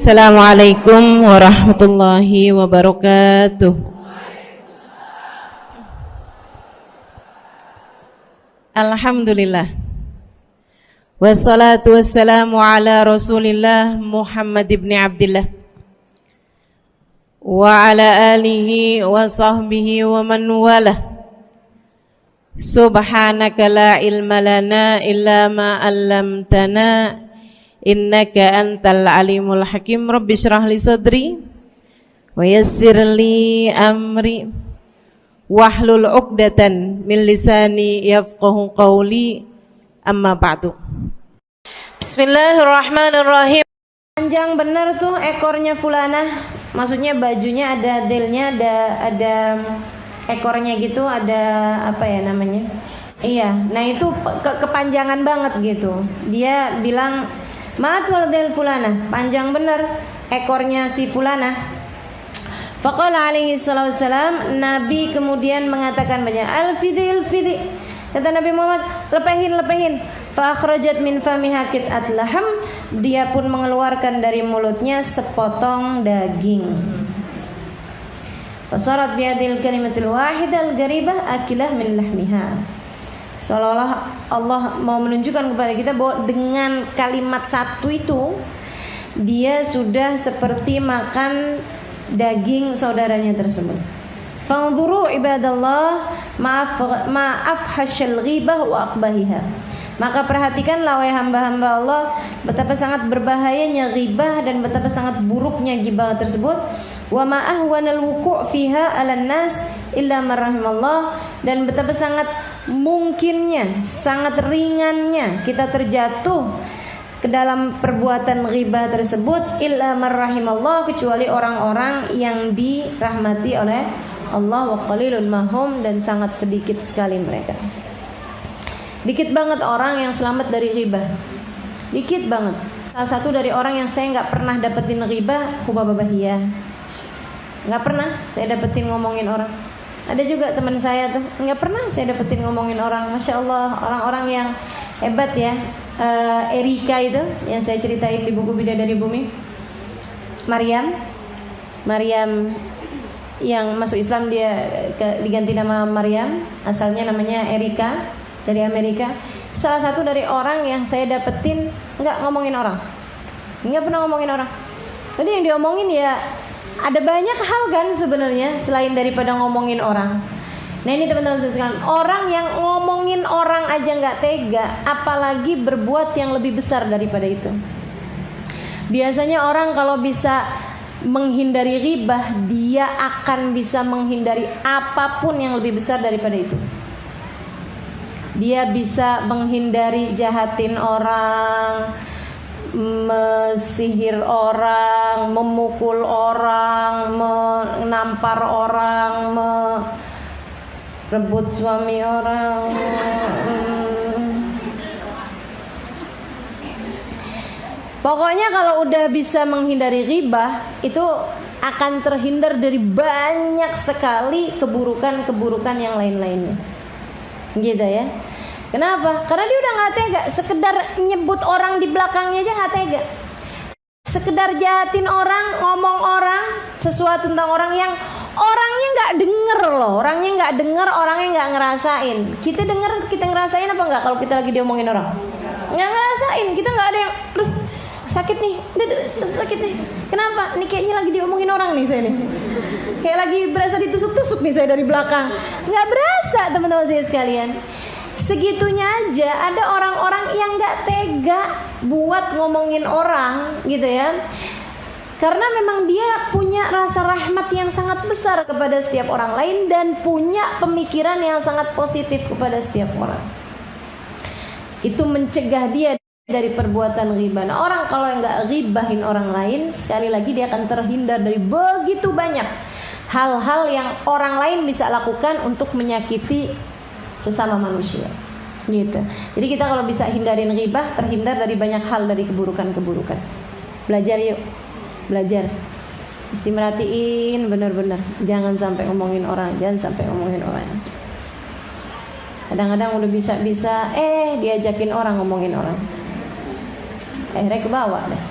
Assalamualaikum warahmatullahi wabarakatuh. Alhamdulillah. Wassalatu wassalamu ala Rasulillah Muhammad ibn Abdillah wa ala alihi wa sahbihi wa man walah. Subhanaka la ilma lana illa ma 'allamtana innaka antal alimul hakim. Rabbi shrah li sadri wa yassir li amri wahlul 'uqdatan min lisani yafqahu qawli. Amma ba'du. Bismillahirrahmanirrahim. Panjang bener tuh ekornya fulanah. Maksudnya bajunya ada delnya, ada ekornya gitu, ada apa ya namanya? Iya, nah itu kepanjangan banget gitu. Dia bilang Ma'atwal del fulana, panjang bener ekornya si fulana. Faqala alaihi salatu wassalam, Nabi kemudian mengatakan banyak al-fidi. Kata Nabi Muhammad, lepehin. Fa akhrajat min famiha qit'at laham, dia pun mengeluarkan dari mulutnya sepotong daging. Fasarat biadil kalimatil wahidah al-garibah akilah min lahmiha. Seolah-olah Allah mau menunjukkan kepada kita bahwa dengan kalimat satu itu dia sudah seperti makan daging saudaranya tersebut. Fanzuru ibadallah ma'afhashal ghibah wa aqbahiha. Maka perhatikanlah wahai hamba-hamba Allah, betapa sangat berbahayanya ghibah dan betapa sangat buruknya ghibah tersebut. Wa ma'ahwanal wuku' fiha 'alan nas illa man rahimallah, dan betapa sangat mungkinnya, sangat ringannya kita terjatuh ke dalam perbuatan ghibah tersebut illa man rahimallah, kecuali orang-orang yang dirahmati oleh Allah. Wa qalilun mahum, dan sangat sedikit sekali mereka. Dikit banget orang yang selamat dari ghibah, dikit banget. Salah satu dari orang yang saya nggak pernah dapetin ghibah, hubababahiyah, nggak pernah saya dapetin ngomongin orang. Ada juga teman saya tuh nggak pernah saya dapetin ngomongin orang. Masya Allah, orang-orang yang hebat ya. Erika itu yang saya ceritain di buku Bidadari Bumi, Maryam yang masuk Islam, dia diganti nama Maryam, asalnya namanya Erika, dari Amerika. Salah satu dari orang yang saya dapetin nggak ngomongin orang, nggak pernah ngomongin orang. Jadi yang diomongin ya ada banyak hal kan sebenarnya selain daripada ngomongin orang. Nah ini teman-teman sekalian, orang yang ngomongin orang aja nggak tega, apalagi berbuat yang lebih besar daripada itu. Biasanya orang kalau bisa menghindari ghibah, dia akan bisa menghindari apapun yang lebih besar daripada itu. Dia bisa menghindari jahatin orang, mesihir orang, memukul orang, menampar orang, merebut suami orang. Pokoknya kalau udah bisa menghindari ghibah, itu akan terhindar dari banyak sekali keburukan-keburukan yang lain-lainnya. Gitu ya. Kenapa? Karena dia udah gak tega. Sekedar nyebut orang di belakangnya aja gak tega. Sekedar jahatin orang, ngomong orang, sesuatu tentang orang yang orangnya gak denger loh. Orangnya gak denger, orangnya gak ngerasain. Kita denger, kita ngerasain apa gak kalau kita lagi diomongin orang? Gak ngerasain. Kita gak ada yang sakit nih, sakit nih. Kenapa? Nih kayaknya lagi diomongin orang nih saya nih. Kayak lagi berasa ditusuk-tusuk nih saya dari belakang. Gak berasa teman-teman saya sekalian. Segitunya aja ada orang-orang yang gak tega buat ngomongin orang gitu ya. Karena memang dia punya rasa rahmat yang sangat besar kepada setiap orang lain, dan punya pemikiran yang sangat positif kepada setiap orang. Itu mencegah dia dari perbuatan ghibah. Nah, orang kalau nggak ghibahin orang lain, sekali lagi dia akan terhindar dari begitu banyak hal-hal yang orang lain bisa lakukan untuk menyakiti sesama manusia. Gitu. Jadi kita kalau bisa hindarin ghibah, terhindar dari banyak hal, dari keburukan-keburukan. Belajar yuk, belajar. Mesti merhatiin benar-benar. Jangan sampai ngomongin orang, jangan sampai ngomongin orang. Kadang-kadang udah bisa-bisa diajakin orang ngomongin orang, akhirnya ke bawah deh.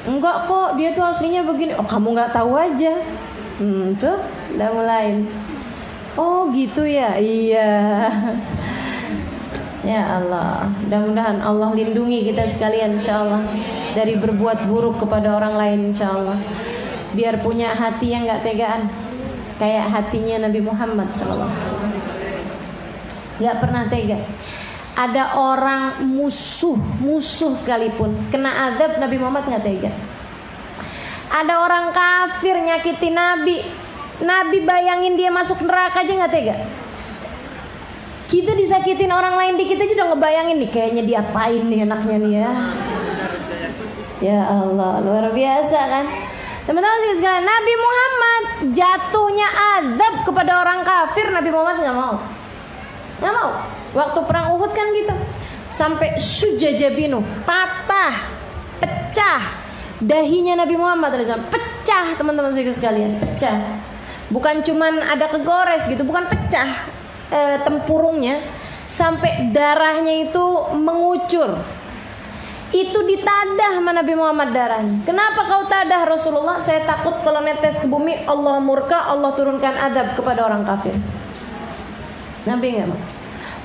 Enggak kok, dia tuh aslinya begini. Oh, kamu nggak tahu aja. Tuh udah mulai. Oh gitu ya. Iya. Ya Allah, mudah-mudahan Allah lindungi kita sekalian insyaallah dari berbuat buruk kepada orang lain insyaallah. Biar punya hati yang gak tegaan kayak hatinya Nabi Muhammad SAW. Gak pernah tega. Ada orang musuh sekalipun kena azab, Nabi Muhammad gak tega. Ada orang kafir nyakiti Nabi bayangin dia masuk neraka aja gak tega. Kita disakitin orang lain dikit aja udah ngebayangin nih kayaknya diapain nih anaknya nih ya. Ya Allah, luar biasa kan. Teman-teman sekalian, Nabi Muhammad jatuhnya azab kepada orang kafir, Nabi Muhammad nggak mau. Waktu perang Uhud kan gitu, sampai sujajabinu, patah, pecah dahinya Nabi Muhammad pecah, teman-teman sekalian, pecah. Bukan cuman ada kegores gitu, bukan pecah. Tempurungnya sampai darahnya itu mengucur. Itu ditadah sama Nabi Muhammad darahnya. Kenapa kau tadah Rasulullah? Saya takut kalau netes ke bumi Allah murka, Allah turunkan adab kepada orang kafir. Nabi nggak mau.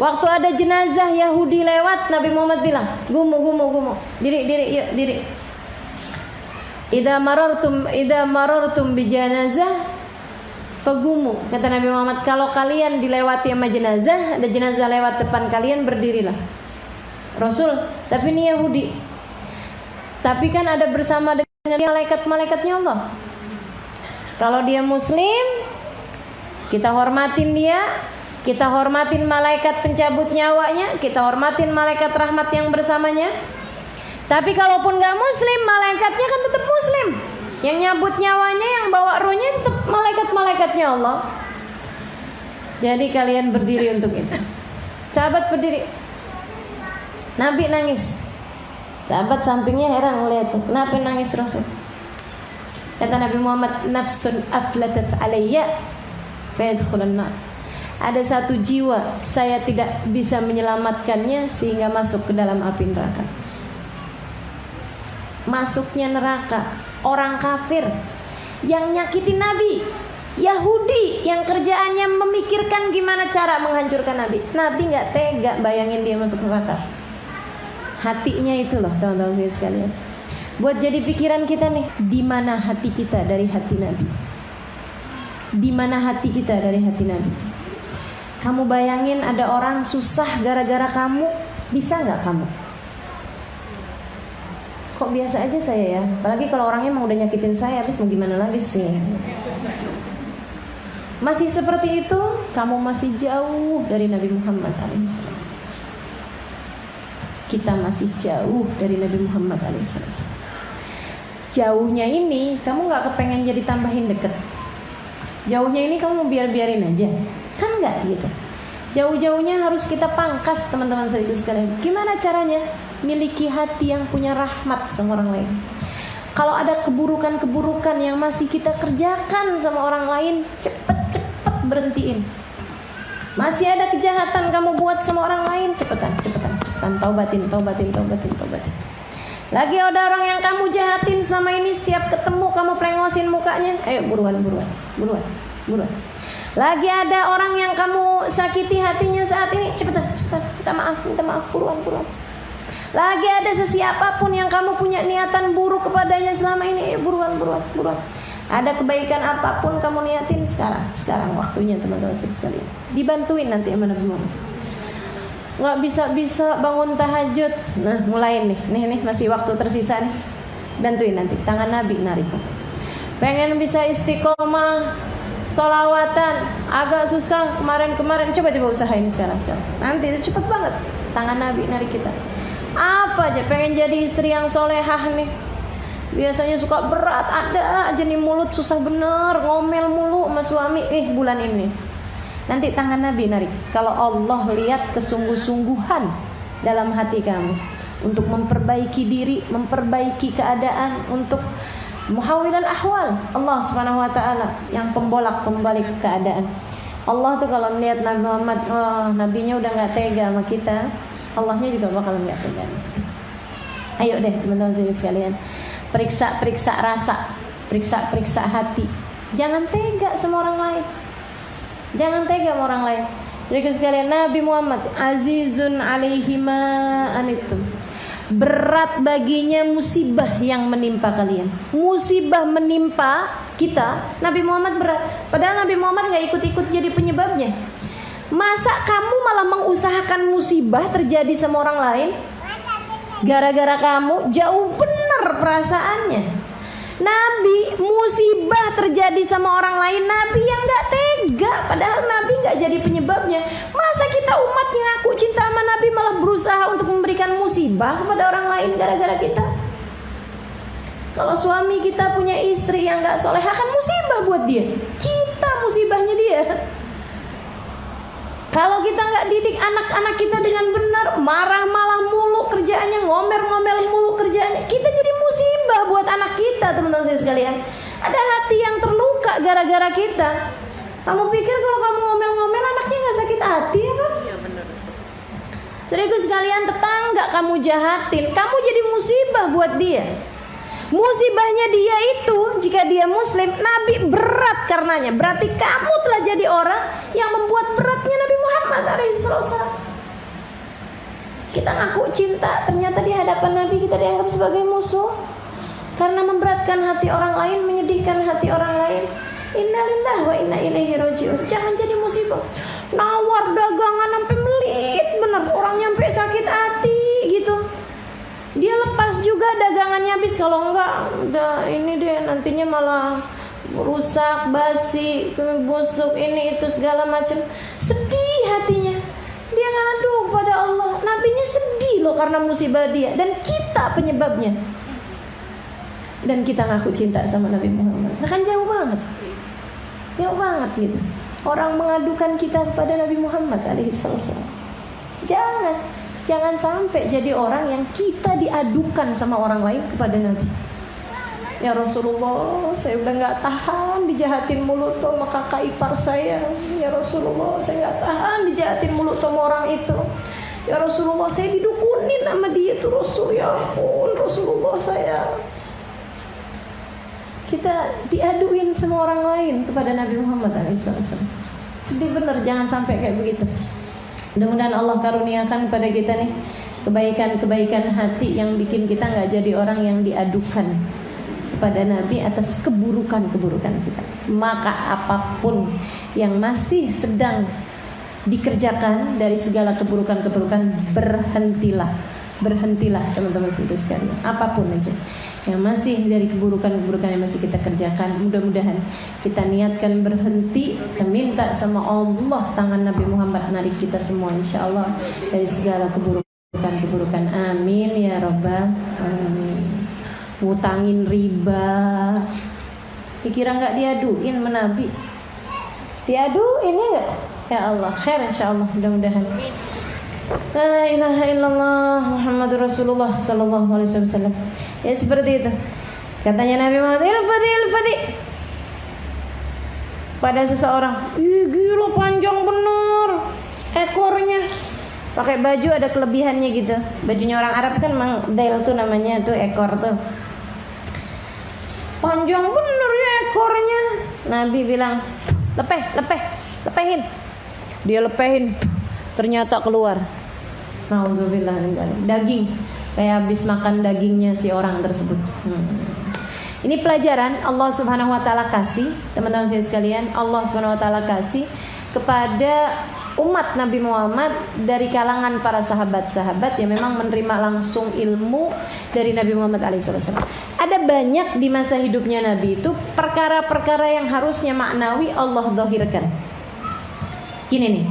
Waktu ada jenazah Yahudi lewat, Nabi Muhammad bilang, gumu, diri. Idza marartum bi janazah fagumu, kata Nabi Muhammad, kalau kalian dilewati sama jenazah, ada jenazah lewat depan kalian, berdirilah. Rasul, tapi ini Yahudi. Tapi kan ada bersama dengan malaikat-malaikatnya Allah. Kalau dia muslim, kita hormatin dia, kita hormatin malaikat pencabut nyawanya, kita hormatin malaikat rahmat yang bersamanya. Tapi kalaupun gak muslim, malaikatnya kan tetap muslim. Yang nyabut nyawanya, yang bawa ruhnya tetap malaikat-malaikatnya Allah. Jadi kalian berdiri untuk itu. Sahabat berdiri. Nabi nangis. Sahabat sampingnya heran ngeliat, kenapa nangis Rasul? Kata Nabi Muhammad, nafsun aflatat alayya fayadkhulan nar. Ada satu jiwa saya tidak bisa menyelamatkannya sehingga masuk ke dalam api neraka. Masuknya neraka orang kafir yang nyakitin Nabi, Yahudi yang kerjaannya memikirkan gimana cara menghancurkan Nabi. Nabi nggak tega bayangin dia masuk neraka. Hatinya itu loh teman-teman sekalian. Buat jadi pikiran kita nih, di mana hati kita dari hati Nabi? Di mana hati kita dari hati Nabi? Kamu bayangin ada orang susah gara-gara kamu, bisa nggak kamu? Kok biasa aja saya ya, apalagi kalau orangnya emang udah nyakitin saya, habis mau gimana lagi sih? Masih seperti itu, kamu masih jauh dari Nabi Muhammad SAW. Kita masih jauh dari Nabi Muhammad SAW. Jauhnya ini, kamu gak kepengen jadi tambahin deket. Jauhnya ini kamu biarin aja, kan gak gitu. Jauh-jauhnya harus kita pangkas teman-teman sekalian. Gimana caranya? Miliki hati yang punya rahmat sama orang lain. Kalau ada keburukan-keburukan yang masih kita kerjakan sama orang lain, cepet-cepet berhentiin. Masih ada kejahatan kamu buat sama orang lain, cepetan, taubatin. Lagi ada orang yang kamu jahatin selama ini, setiap ketemu kamu plengosin mukanya, ayo buruan. Lagi ada orang yang kamu sakiti hatinya saat ini, cepetan, minta maaf, buruan. Lagi ada sesiapapun yang kamu punya niatan buruk kepadanya selama ini, buruan. Ada kebaikan apapun kamu niatin sekarang waktunya teman-teman sekalian. Dibantuin nanti sama Nabi Muhammad. Nggak bisa bangun tahajud. Nah mulai nih masih waktu tersisa nih. Bantuin nanti, tangan Nabi narik. Pengen bisa istiqomah, sholawatan, agak susah kemarin. Coba usahain sekarang. Nanti itu cepet banget. Tangan Nabi narik kita. Apa aja pengen jadi istri yang solehah nih, biasanya suka berat, ada aja nih mulut susah bener, ngomel mulu sama suami. Bulan ini nanti tangan Nabi narik. Kalau Allah lihat kesungguh-sungguhan dalam hati kamu untuk memperbaiki diri, memperbaiki keadaan, untuk muhawilal ahwal, Allah subhanahu wa ta'ala yang pembolak-pembalik keadaan. Allah tuh kalau melihat Nabi Muhammad, nabinya udah gak tega sama kita, Allahnya juga bakal nggak tega. Ayo deh teman-teman sekalian, periksa rasa, periksa hati. Jangan tega sama orang lain. Jangan tega sama orang lain. Jadi sekalian, Nabi Muhammad azizun alaihi ma anittum. Berat baginya musibah yang menimpa kalian. Musibah menimpa kita, Nabi Muhammad berat. Padahal Nabi Muhammad gak ikut-ikut jadi penyebabnya. Masa kamu malah mengusahakan musibah terjadi sama orang lain? Gara-gara kamu, jauh benar perasaannya. Nabi musibah terjadi sama orang lain, Nabi yang gak tega. Padahal Nabi gak jadi penyebabnya. Masa kita umat yang ngaku cinta sama Nabi malah berusaha untuk memberikan musibah kepada orang lain gara-gara kita? Kalau suami kita punya istri yang gak soleh, akan musibah buat dia. Kita musibahnya dia. Kalau kita gak didik anak-anak kita dengan benar, marah-marah mulu kerjaannya, ngomel-ngomel mulu kerjaannya, kita jadi musibah buat anak kita, teman-teman saya sekalian. Ada hati yang terluka gara-gara kita. Kamu pikir kalau kamu ngomel-ngomel anaknya gak sakit hati apa? Iya benar. Saudaraku sekalian, tetangga kamu jahatin, kamu jadi musibah buat dia. Musibahnya dia itu, jika dia muslim, Nabi berat karenanya. Berarti kamu telah jadi orang yang membuat beratnya Nabi Muhammad alaihissalam. Kita ngaku cinta, ternyata di hadapan Nabi kita dianggap sebagai musuh. Karena memberatkan hati orang lain, menyedihkan hati orang lain. Innalillahi wa inna ilaihi raji'un. Jangan jadi musibah. Nawar dagangan sampai melit, bener orang nyampe sakit hati gitu. Dia lepas juga dagangannya habis, kalau enggak udah ini deh nantinya malah rusak, basi, busuk, ini itu segala macam. Sedih hatinya. Dia ngadu pada Allah. Nabinya sedih loh karena musibah dia, dan kita penyebabnya. Dan kita ngaku cinta sama Nabi Muhammad. Nah kan jauh banget. Jauh banget gitu. Orang mengadukan kita kepada Nabi Muhammad alaihissalam. Jangan sampai jadi orang yang kita diadukan sama orang lain kepada Nabi. Ya Rasulullah, saya udah gak tahan dijahatin mulut sama kakak ipar saya. Ya Rasulullah, saya gak tahan dijahatin mulut sama orang itu. Ya Rasulullah, saya didukunin sama dia tuh Rasul. Ya ampun Rasulullah, saya. Kita diaduin sama orang lain kepada Nabi Muhammad SAW. Jadi benar, jangan sampai kayak begitu. Mudah-mudahan Allah karuniakan kepada kita nih kebaikan-kebaikan hati yang bikin kita gak jadi orang yang diadukan kepada Nabi atas keburukan-keburukan kita. Maka apapun yang masih sedang dikerjakan dari segala keburukan-keburukan, berhentilah teman-teman sekalian. Apapun aja yang masih dari keburukan-keburukan yang masih kita kerjakan, mudah-mudahan kita niatkan berhenti dan minta sama Allah tangan Nabi Muhammad narik kita semua insyaallah dari segala keburukan-keburukan. Amin ya rabbal alamin. Ngutangin riba, dikira nggak diaduin sama Nabi? Diaduin ya nggak? Ya Allah, khair insyaallah, mudah-mudahan. La ilaha illallah Muhammadur Rasulullah sallallahu alaihi wasallam. Ya seperti itu. Katanya Nabi Muhammad, ilfadi pada seseorang, ih gila panjang bener ekornya. Pakai baju ada kelebihannya gitu. Bajunya orang Arab kan memang dail tuh namanya tuh ekor tuh. Panjang bener ya ekornya. Nabi bilang, lepehin. Dia lepehin. Ternyata keluar. Nauzubillah daging. Kayak habis makan dagingnya si orang tersebut. Ini pelajaran Allah Subhanahu wa taala kasih, teman-teman sekalian, Allah Subhanahu wa taala kasih kepada umat Nabi Muhammad dari kalangan para sahabat-sahabat yang memang menerima langsung ilmu dari Nabi Muhammad alaihissalam. Ada banyak di masa hidupnya Nabi itu perkara-perkara yang harusnya maknawi Allah zahirkan. Gini nih,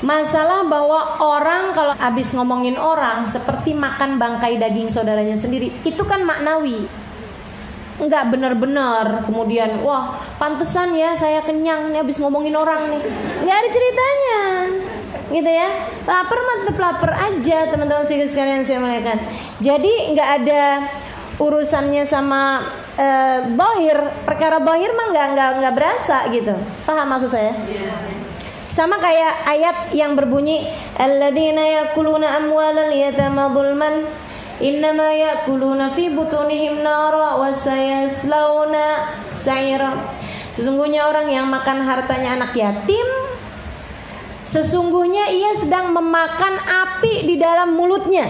masalah bahwa orang kalau habis ngomongin orang seperti makan bangkai daging saudaranya sendiri, itu kan maknawi. Enggak benar-benar kemudian wah pantesan ya saya kenyang nih habis ngomongin orang nih, nggak ada ceritanya gitu ya. Lapar mah tetap lapar aja teman-teman sekalian saya muliakan. Jadi nggak ada urusannya sama bahir, perkara bahir mah nggak berasa gitu. Paham maksud saya? Sama kayak ayat yang berbunyi alladzina yakuluna amwalal yatama zulman innama ya'kuluna fi butunihim nara wa sayaslawna sa'ira. Sesungguhnya orang yang makan hartanya anak yatim, sesungguhnya ia sedang memakan api di dalam mulutnya.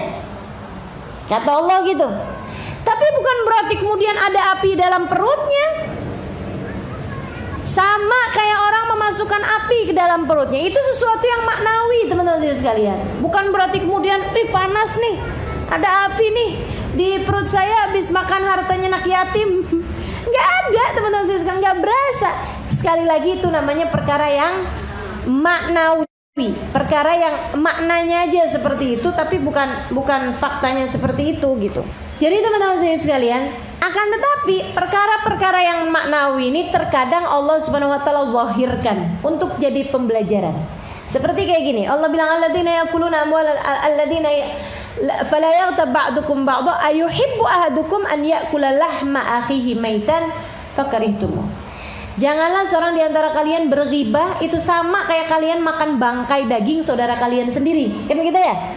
Kata Allah gitu. Tapi bukan berarti kemudian ada api dalam perutnya. Sama kayak orang memasukkan api ke dalam perutnya. Itu sesuatu yang maknawi, teman-teman sekalian. Bukan berarti kemudian panas nih, ada api nih di perut saya habis makan hartanya anak yatim. Gak ada, teman-teman sekalian, gak berasa. Sekali lagi itu namanya perkara yang maknawi, perkara yang maknanya aja seperti itu, tapi bukan faktanya seperti itu gitu. Jadi teman-teman sekalian, akan tetapi perkara-perkara yang maknawi ini terkadang Allah Subhanahu wa taala zahirkan untuk jadi pembelajaran. Seperti kayak gini, Allah bilang alladzina yakuluna amwal alladzina fala yaghtab ba'dukum ba'dha ayuhibbu ahadukum an ya'kula lahma akhihi maitan fakarihtum. Janganlah seorang di antara kalian berghibah, itu sama kayak kalian makan bangkai daging saudara kalian sendiri. Kan begitu ya?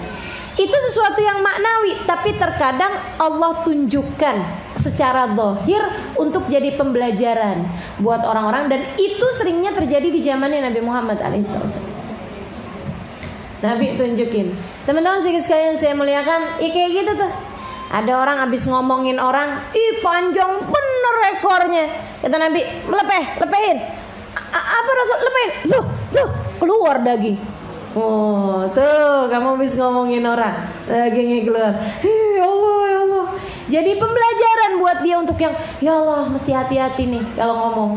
Itu sesuatu yang maknawi, tapi terkadang Allah tunjukkan secara zahir untuk jadi pembelajaran buat orang-orang, dan itu seringnya terjadi di zamannya Nabi Muhammad alaihissalam. Nabi tunjukin. Teman-teman sekalian saya muliakan, kayak gitu tuh. Ada orang habis ngomongin orang, panjang bener ekornya. Kata Nabi, lepehin. Apa Rasul? Lepehin. Loh, keluar daging. Oh, tuh kamu habis ngomongin orang, dagingnya keluar. Ya Allah. Jadi pembelajaran buat dia untuk yang, ya Allah, mesti hati-hati nih kalau ngomong.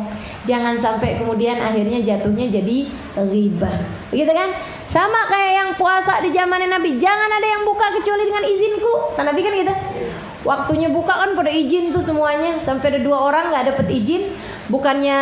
Jangan sampai kemudian akhirnya jatuhnya jadi ghibah. Begitu kan? Sama kayak yang puasa di zamannya Nabi, jangan ada yang buka kecuali dengan izinku. Nabi kan gitu. Waktunya buka kan pada izin tuh semuanya. Sampai ada 2 orang gak dapet izin. Bukannya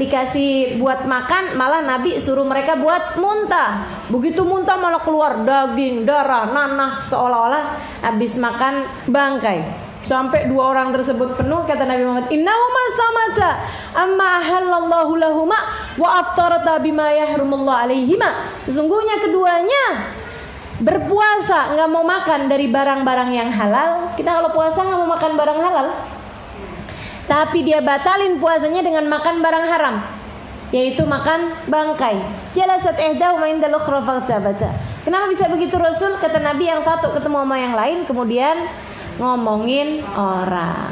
dikasih buat makan, malah Nabi suruh mereka buat muntah. Begitu muntah malah keluar daging, darah, nanah, seolah-olah habis makan bangkai. Sampai 2 orang tersebut penuh, kata Nabi Muhammad, innahuma samata amma ahallallahu lahuma wa aftarata bima yahrumullah alaihima. Sesungguhnya keduanya berpuasa, nggak mau makan dari barang-barang yang halal. Kita kalau puasa nggak mau makan barang halal, tapi dia batalin puasanya dengan makan barang haram, yaitu makan bangkai. Jalasat ihdahuma indal ukhra faghtabata. Kenapa bisa begitu Rasul? Kata Nabi, yang satu ketemu sama yang lain kemudian ngomongin orang.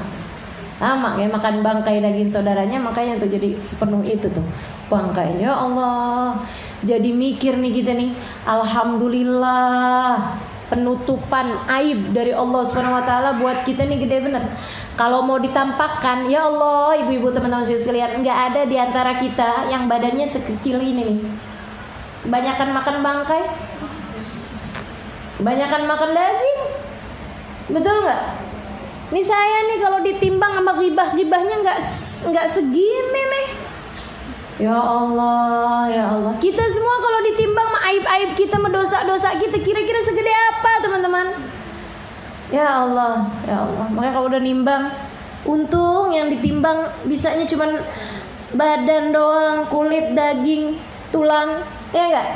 Sama kayak makan bangkai daging saudaranya, makanya tuh jadi sepenuh itu tuh bangkai. Ya Allah, jadi mikir nih kita nih, alhamdulillah penutupan aib dari Allah Subhanahu wa taala buat kita nih gede bener. Kalau mau ditampakkan, ya Allah, ibu-ibu teman-teman sekalian, enggak ada di antara kita yang badannya sekecil ini nih. Kebanyakan makan bangkai, kebanyakan makan daging. Betul nggak? Nih saya nih kalau ditimbang sama ghibah-ghibahnya nggak segini nih. Ya Allah. Kita semua kalau ditimbang sama aib-aib kita, sama dosa-dosa kita, kira-kira segede apa, teman-teman? Ya Allah. Makanya kalau udah nimbang, untung yang ditimbang bisanya cuman badan doang, kulit, daging, tulang, ya nggak?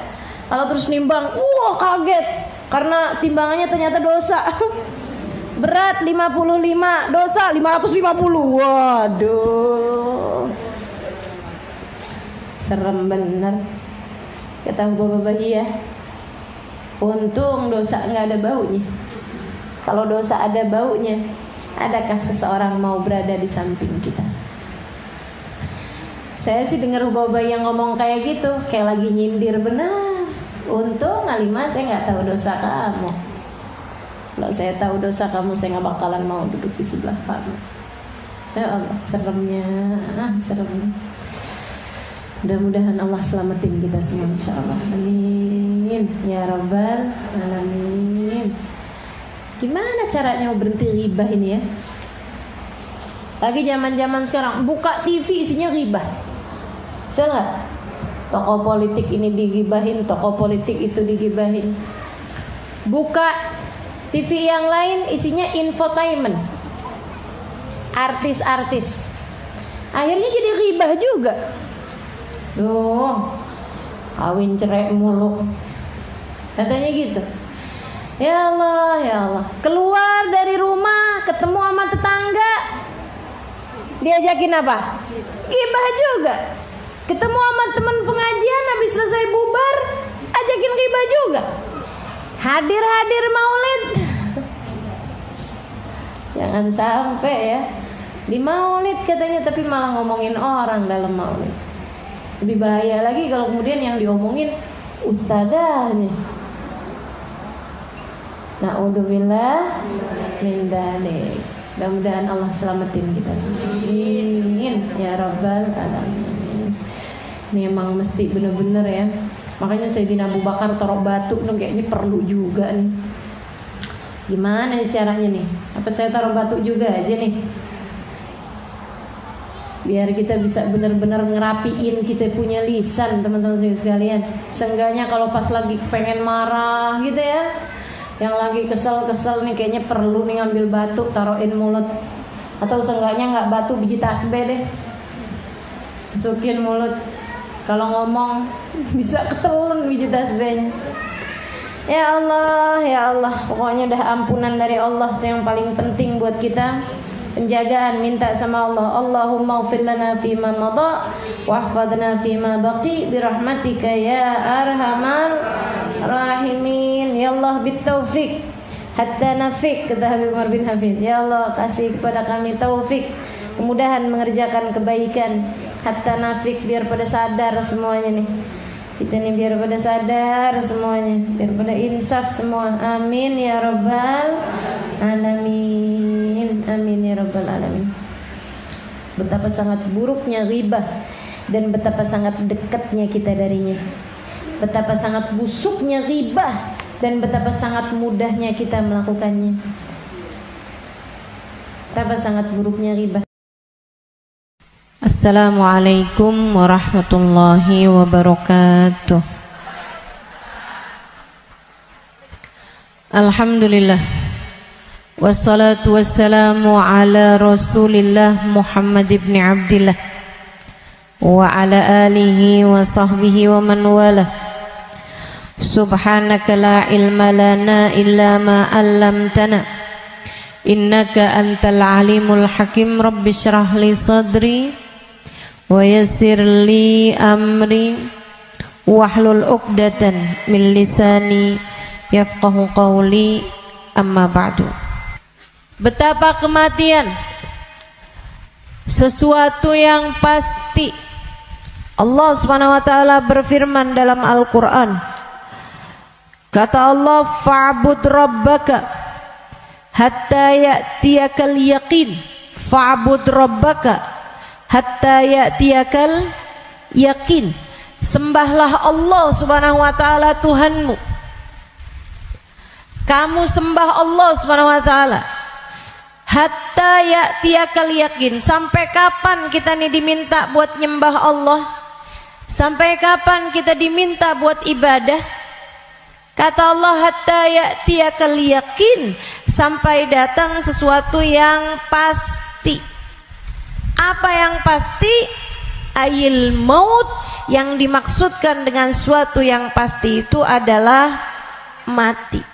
Kalau terus nimbang, kaget karena timbangannya ternyata dosa. Berat 55, dosa 550. Waduh, serem bener. Kata bapak-bapak, iya, untung dosa gak ada baunya. Kalau dosa ada baunya, adakah seseorang mau berada di samping kita? Saya sih dengar bapak yang ngomong kayak gitu, kayak lagi nyindir benar. Untung Alimah saya gak tahu dosa kamu. Kalau saya tahu dosa kamu, saya gak bakalan mau duduk di sebelah kamu. Ya Allah, seremnya. Mudah-mudahan Allah selamatin kita semua, insyaAllah. Amin ya rabbal alamin. Gimana caranya mau berhenti ghibah ini ya? Lagi zaman-zaman sekarang, buka TV isinya ghibah. Betul gak? Tokoh politik ini digibahin, tokoh politik itu digibahin. Buka TV yang lain isinya infotainment, artis-artis. Akhirnya jadi ghibah juga. Duh, kawin cerai mulu, katanya gitu. Ya Allah, ya Allah. Keluar dari rumah, ketemu sama tetangga, diajakin apa? Gibah juga. Ketemu sama teman pengajian, habis selesai bubar, ajakin gibah juga. Hadir maulid. Jangan sampai ya. Di maulid katanya, tapi malah ngomongin orang dalam maulid. Lebih bahaya lagi kalau kemudian yang diomongin ustadzahnya. Na'udzubillah min dzalik. Mudah-mudahan Allah selamatin kita semua. Amin ya rabbal alamin. Ini emang mesti bener-bener ya. Makanya Sayyidina Abu Bakar taruh batu dong, kayaknya perlu juga nih. Gimana caranya nih? Apa saya taruh batu juga aja nih? Biar kita bisa benar-benar ngerapiin kita punya lisan, teman-teman sekalian. Seenggaknya kalau pas lagi pengen marah gitu ya, yang lagi kesel-kesel nih, kayaknya perlu nih ngambil batu taruhin mulut. Atau seenggaknya nggak batu, biji tasbih deh, masukin mulut. Kalau ngomong bisa ketelun biji tasbihnya. Ya Allah, ya Allah. Pokoknya udah ampunan dari Allah itu yang paling penting buat kita. Penjagaan, minta sama Allah. Allahumma ighfir lana fima madha wahfadna fima baqi birahmatika ya arhamar rahimin. Ya Allah bitaufik hatta nafik, kata Habib Umar bin Hafid. Ya Allah kasih kepada kami taufik, kemudahan mengerjakan kebaikan, hatta nafik, biar pada sadar semuanya nih. Kita nih biar pada sadar semuanya, biar pada insaf semua. Amin ya rabbal alamin. Amin ya rabbal alamin. Betapa sangat buruknya ghibah dan betapa sangat dekatnya kita darinya. Betapa sangat busuknya ghibah dan betapa sangat mudahnya kita melakukannya. Betapa sangat buruknya ghibah. Assalamualaikum warahmatullahi wabarakatuh. Alhamdulillah, wassalatu wassalamu ala Rasulillah Muhammad ibn Abdillah wa ala alihi wa sahbihi wa man wala. Subhanaka la ilma lana illa ma 'allamtana innaka antal alimul hakim. Rabbi shrah li sadri wa yassir li amri wahlul 'uqdatan min lisani yafqahu qawli. Amma ba'du. Betapa kematian sesuatu yang pasti. Allah Subhanahu wa taala berfirman dalam Al-Qur'an. Kata Allah, fa'bud rabbaka hatta ya'tiyakal yaqin. Fa'bud rabbaka hatta ya'tiyakal yaqin. Sembahlah Allah Subhanahu wa taala Tuhanmu. Kamu sembah Allah Subhanahu wa taala hatta ya'tiyakal yaqin. Sampai kapan kita nih diminta buat nyembah Allah? Sampai kapan kita diminta buat ibadah? Kata Allah, hatta ya'tiyakal yaqin, sampai datang sesuatu yang pasti. Apa yang pasti? Ayil maut. Yang dimaksudkan dengan suatu yang pasti itu adalah mati.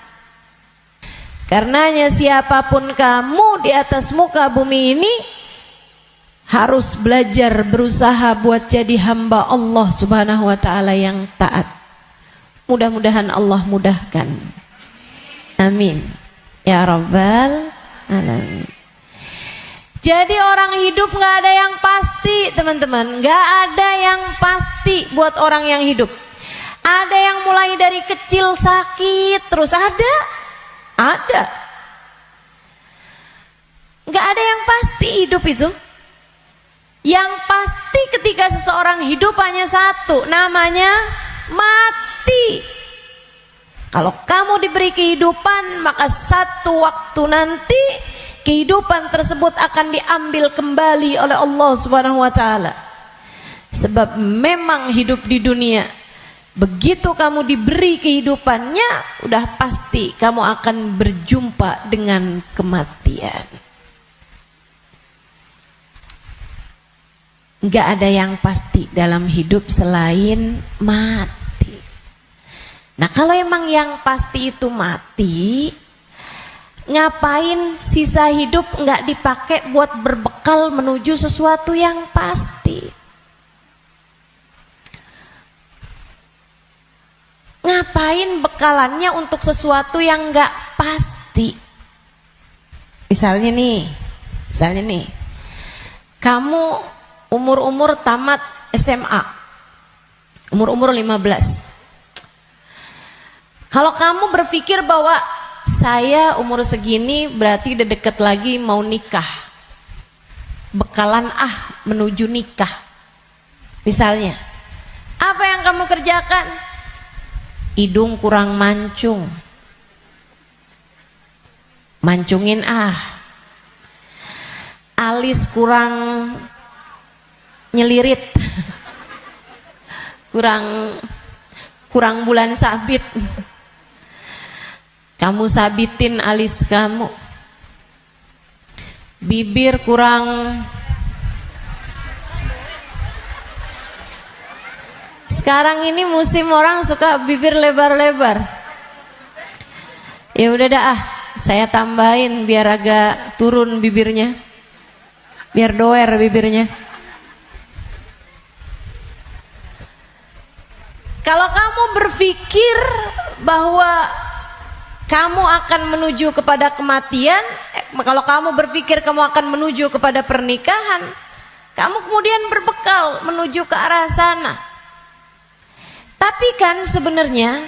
Karenanya siapapun kamu di atas muka bumi ini harus belajar berusaha buat jadi hamba Allah Subhanahu wa taala yang taat. Mudah-mudahan Allah mudahkan. Amin ya rabbal alamin. Jadi orang hidup gak ada yang pasti, teman-teman. Gak ada yang pasti buat orang yang hidup. Ada yang mulai dari kecil sakit terus, ada. Gak ada yang pasti hidup itu. Yang pasti ketika seseorang hidup hanya satu, namanya mati. Kalau kamu diberi kehidupan, maka satu waktu nanti kehidupan tersebut akan diambil kembali oleh Allah Subhanahu wa taala. Sebab memang hidup di dunia, begitu kamu diberi kehidupannya, udah pasti kamu akan berjumpa dengan kematian. Enggak ada yang pasti dalam hidup selain mati. Nah kalau emang yang pasti itu mati, ngapain sisa hidup nggak dipakai buat berbekal menuju sesuatu yang pasti? Ngapain bekalannya untuk sesuatu yang nggak pasti? Misalnya nih, kamu umur tamat SMA, umur 15. Kalau kamu berpikir bahwa saya umur segini berarti udah deket lagi mau nikah, bekalan menuju nikah. Misalnya, apa yang kamu kerjakan? Hidung kurang mancung, mancungin alis kurang nyelirit, kurang bulan sabit, kamu sabitin alis kamu. Bibir kurang sekarang ini musim orang suka bibir lebar-lebar. Ya udah dah saya tambahin biar agak turun bibirnya, biar doer bibirnya. Kalau kamu berpikir bahwa kamu akan menuju kepada kematian, kalau kamu berpikir kamu akan menuju kepada pernikahan, kamu kemudian berbekal menuju ke arah sana. Tapi kan sebenarnya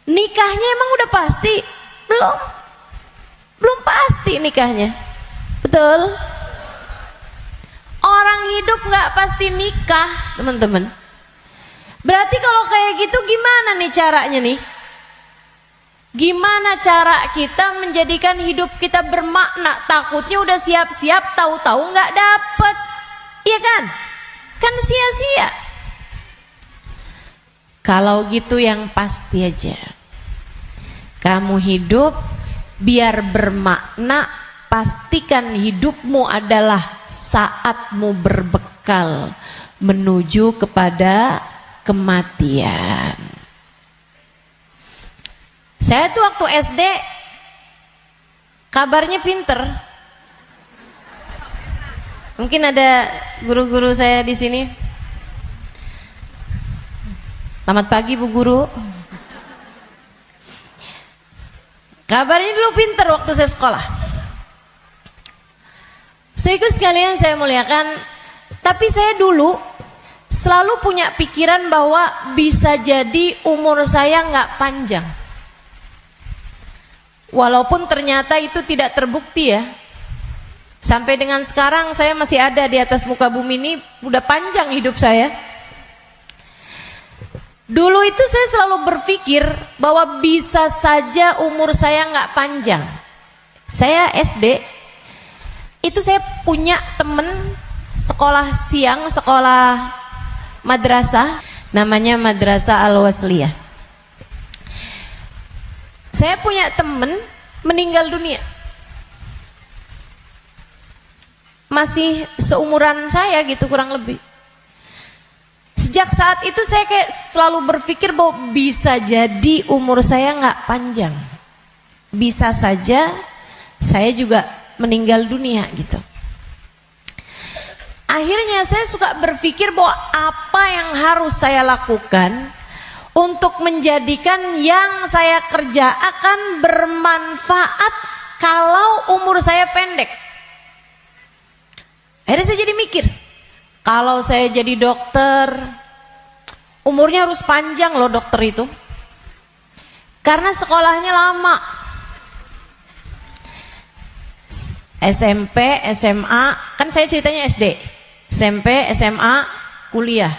nikahnya emang udah pasti? Belum pasti nikahnya. Betul? Orang hidup nggak pasti nikah, teman-teman. Berarti kalau kayak gitu gimana nih caranya nih? Gimana cara kita menjadikan hidup kita bermakna? Takutnya udah siap-siap, tahu-tahu nggak dapet, iya kan? Kan sia-sia. Kalau gitu yang pasti aja, kamu hidup biar bermakna, pastikan hidupmu adalah saatmu berbekal menuju kepada kematian. Saya tuh waktu SD kabarnya pinter. Mungkin ada guru-guru saya di sini. Selamat pagi Bu Guru. Kabarnya dulu pinter waktu saya sekolah. Saudaraku sekalian saya muliakan, tapi saya dulu selalu punya pikiran bahwa bisa jadi umur saya nggak panjang. Walaupun ternyata itu tidak terbukti ya. Sampai dengan sekarang saya masih ada di atas muka bumi ini, udah panjang hidup saya. Dulu itu saya selalu berpikir bahwa bisa saja umur saya nggak panjang. Saya SD, itu saya punya temen sekolah siang, sekolah madrasah, namanya Madrasah Al-Wasliyah. Saya punya temen meninggal dunia, masih seumuran saya gitu kurang lebih. Sejak saat itu saya kayak selalu berpikir bahwa bisa jadi umur saya nggak panjang, bisa saja saya juga meninggal dunia gitu. Akhirnya saya suka berpikir bahwa apa yang harus saya lakukan untuk menjadikan yang saya kerja akan bermanfaat kalau umur saya pendek. Akhirnya saya jadi mikir, kalau saya jadi dokter, umurnya harus panjang loh dokter itu. Karena sekolahnya lama. SMP, SMA, kan saya ceritanya SD. SMP, SMA, kuliah.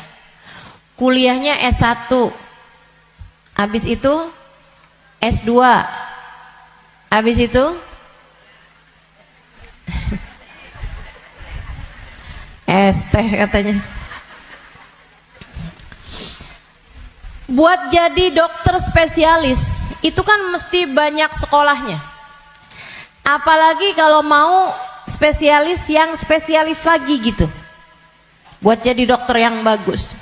Kuliahnya S1. Habis itu S2. Habis itu ST katanya. Buat jadi dokter spesialis itu kan mesti banyak sekolahnya. Apalagi kalau mau spesialis yang spesialis lagi gitu. Buat jadi dokter yang bagus.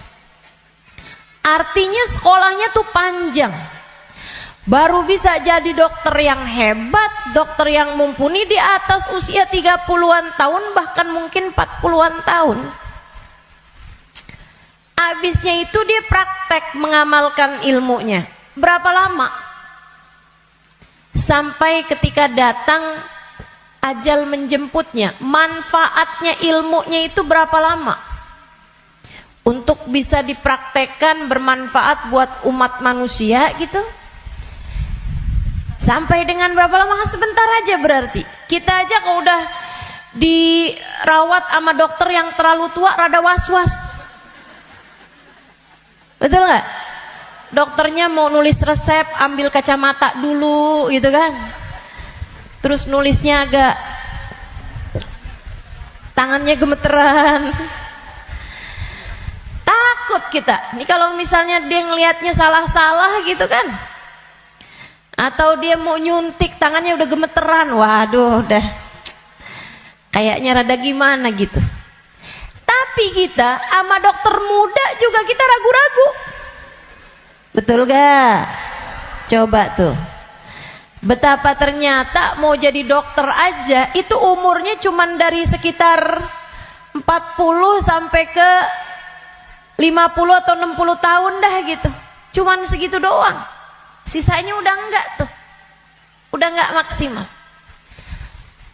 Artinya sekolahnya tuh panjang. Baru bisa jadi dokter yang hebat, dokter yang mumpuni di atas usia 30-an tahun, bahkan mungkin 40-an tahun. Habisnya itu dia praktek mengamalkan ilmunya. Berapa lama? Sampai ketika datang ajal menjemputnya. Manfaatnya ilmunya itu berapa lama? Untuk bisa dipraktekkan bermanfaat buat umat manusia gitu. Sampai dengan berapa lama? Sebentar aja berarti. Kita aja kalau udah dirawat sama dokter yang terlalu tua rada was-was. Betul nggak? Dokternya mau nulis resep, ambil kacamata dulu gitu kan. Terus nulisnya agak tangannya gemeteran. Takut kita. Ini kalau misalnya dia ngelihatnya salah-salah gitu kan. Atau dia mau nyuntik tangannya udah gemeteran. Waduh, udah kayaknya rada gimana gitu. Tapi kita sama dokter muda juga kita ragu-ragu. Betul gak? Coba tuh. Betapa ternyata mau jadi dokter aja itu umurnya cuman dari sekitar 40 sampai ke 50 atau 60 tahun dah gitu. Cuman segitu doang. Sisanya udah enggak tuh. Udah enggak maksimal.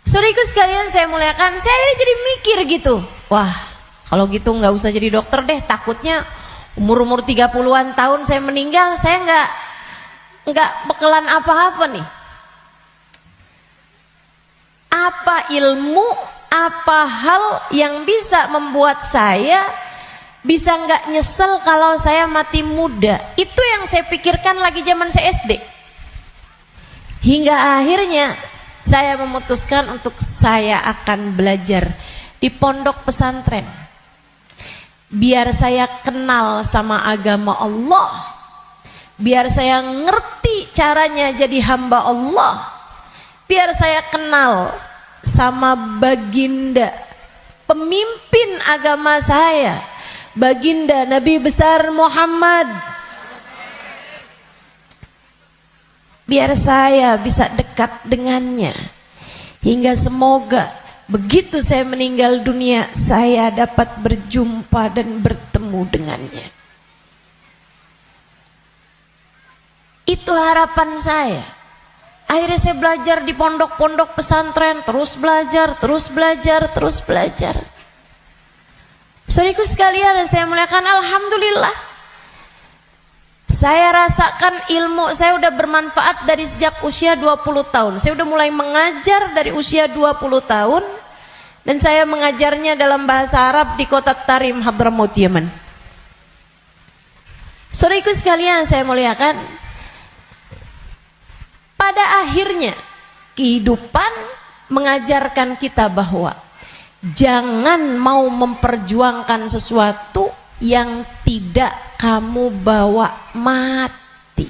Saudaraku sekalian saya muliakan, saya jadi mikir gitu. Wah, kalau gitu enggak usah jadi dokter deh, takutnya umur-umur 30-an tahun saya meninggal, saya enggak bekalan apa-apa nih. Apa ilmu, apa hal yang bisa membuat saya bisa nggak nyesel kalau saya mati muda? Itu yang saya pikirkan lagi zaman saya SD. Hingga akhirnya saya memutuskan untuk saya akan belajar di pondok pesantren. Biar saya kenal sama agama Allah. Biar saya ngerti caranya jadi hamba Allah. Biar saya kenal sama baginda pemimpin agama saya, baginda Nabi besar Muhammad. Biar saya bisa dekat dengannya. Hingga semoga begitu saya meninggal dunia, saya dapat berjumpa dan bertemu dengannya. Itu harapan saya. Akhirnya saya belajar di pondok-pondok pesantren, terus belajar, terus belajar, terus belajar. Saudaraku sekalian yang saya muliakan, alhamdulillah saya rasakan ilmu saya udah bermanfaat dari sejak usia 20 tahun. Saya udah mulai mengajar dari usia 20 tahun dan saya mengajarnya dalam bahasa Arab di kota Tarim, Hadramaut, Yaman. Saudaraku sekalian saya muliakan, pada akhirnya kehidupan mengajarkan kita bahwa jangan mau memperjuangkan sesuatu yang tidak kamu bawa mati.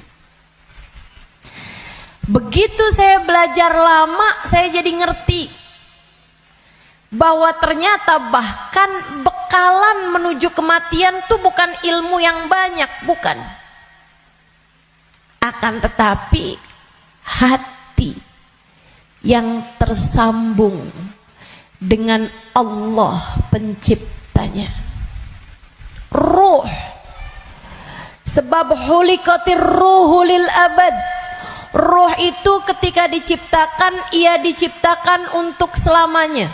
Begitu saya belajar lama, saya jadi ngerti bahwa ternyata bahkan bekalan menuju kematian itu bukan ilmu yang banyak, bukan. Akan tetapi hati yang tersambung dengan Allah penciptanya. Ruh. Sebab hulikatir ruhu lil abad. Ruh itu ketika diciptakan, ia diciptakan untuk selamanya.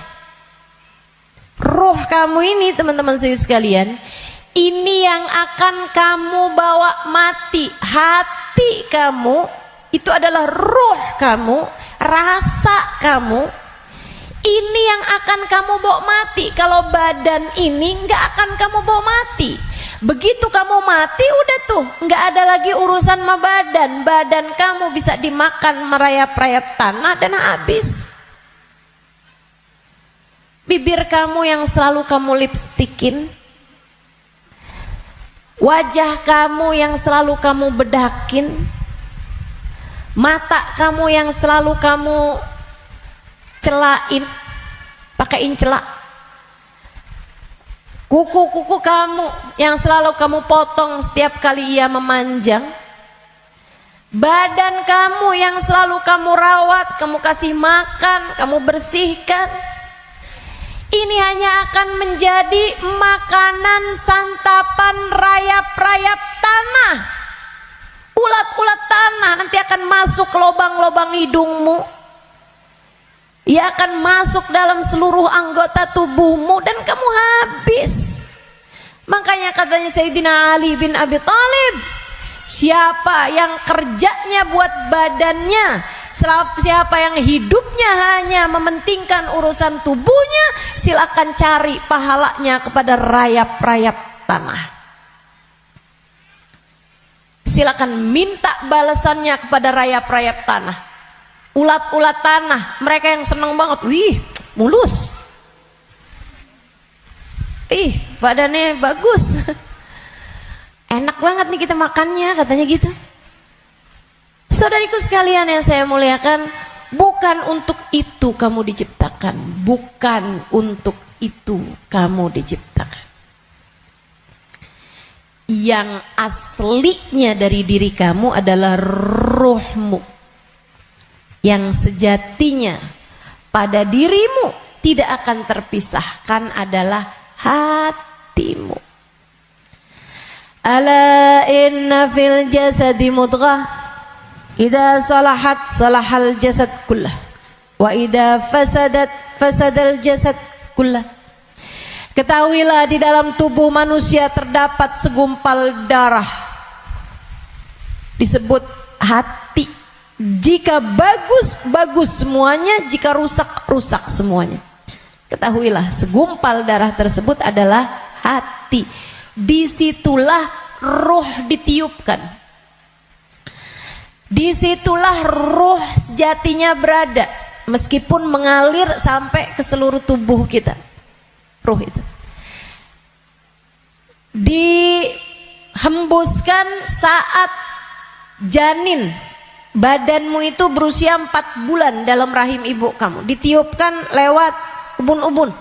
Ruh kamu ini teman-teman sekalian, ini yang akan kamu bawa mati. Hati kamu itu adalah ruh kamu, rasa kamu. Ini yang akan kamu bawa mati. Kalau badan ini nggak akan kamu bawa mati. Begitu kamu mati, udah tuh nggak ada lagi urusan sama badan. Badan kamu bisa dimakan merayap-rayap tanah dan habis. Bibir kamu yang selalu kamu lipstikin, wajah kamu yang selalu kamu bedakin, mata kamu yang selalu kamu celain, pakaiin celak, Kuku-kuku kamu yang selalu kamu potong setiap kali ia memanjang. Badan kamu yang selalu kamu rawat, kamu kasih makan, kamu bersihkan. Ini hanya akan menjadi makanan santapan rayap-rayap tanah. Ulat-ulat tanah nanti akan masuk ke lubang-lubang hidungmu. Ia akan masuk dalam seluruh anggota tubuhmu dan kamu habis. Makanya katanya Sayyidina Ali bin Abi Thalib, siapa yang kerjanya buat badannya, siapa yang hidupnya hanya mementingkan urusan tubuhnya, silakan cari pahalanya kepada rayap-rayap tanah. Silakan minta balasannya kepada rayap-rayap tanah. Ulat-ulat tanah, mereka yang senang banget, wih, mulus. Ih, badannya bagus. Enak banget nih kita makannya, katanya gitu. Saudariku sekalian yang saya muliakan, bukan untuk itu kamu diciptakan, bukan untuk itu kamu diciptakan. Yang aslinya dari diri kamu adalah ruhmu. Yang sejatinya pada dirimu tidak akan terpisahkan adalah hatimu. Ala inna fil jasadi mudghah idza salahat salahal jasad kullah wa idza fasadat fasadal jasad kullah. Ketahuilah di dalam tubuh manusia terdapat segumpal darah disebut hati. Jika bagus, bagus semuanya. Jika rusak, rusak semuanya. Ketahuilah segumpal darah tersebut adalah hati. Disitulah ruh ditiupkan. Disitulah ruh sejatinya berada. Meskipun mengalir sampai ke seluruh tubuh kita. Ruh itu dihembuskan saat janin. Badanmu itu berusia 4 bulan dalam rahim ibu kamu, ditiupkan lewat ubun-ubun.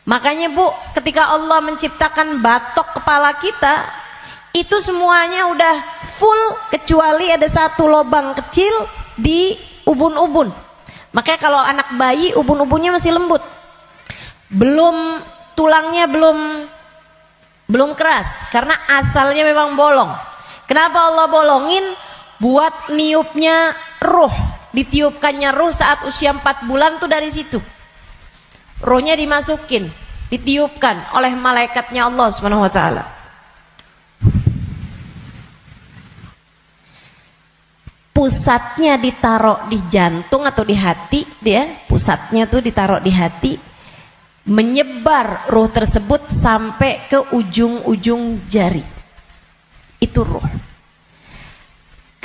Makanya Bu, ketika Allah menciptakan batok kepala kita, itu semuanya udah full kecuali ada satu lubang kecil di ubun-ubun. Makanya kalau anak bayi ubun-ubunnya masih lembut, tulangnya belum keras, karena asalnya memang bolong. Kenapa Allah bolongin? Buat niupnya ruh, ditiupkannya ruh saat usia 4 bulan tuh dari situ. Ruhnya dimasukin, ditiupkan oleh malaikatnya Allah Subhanahu wa taala. Pusatnya ditaruh di jantung atau di hati, dia pusatnya tuh ditaruh di hati, menyebar ruh tersebut sampai ke ujung-ujung jari. Itu ruh.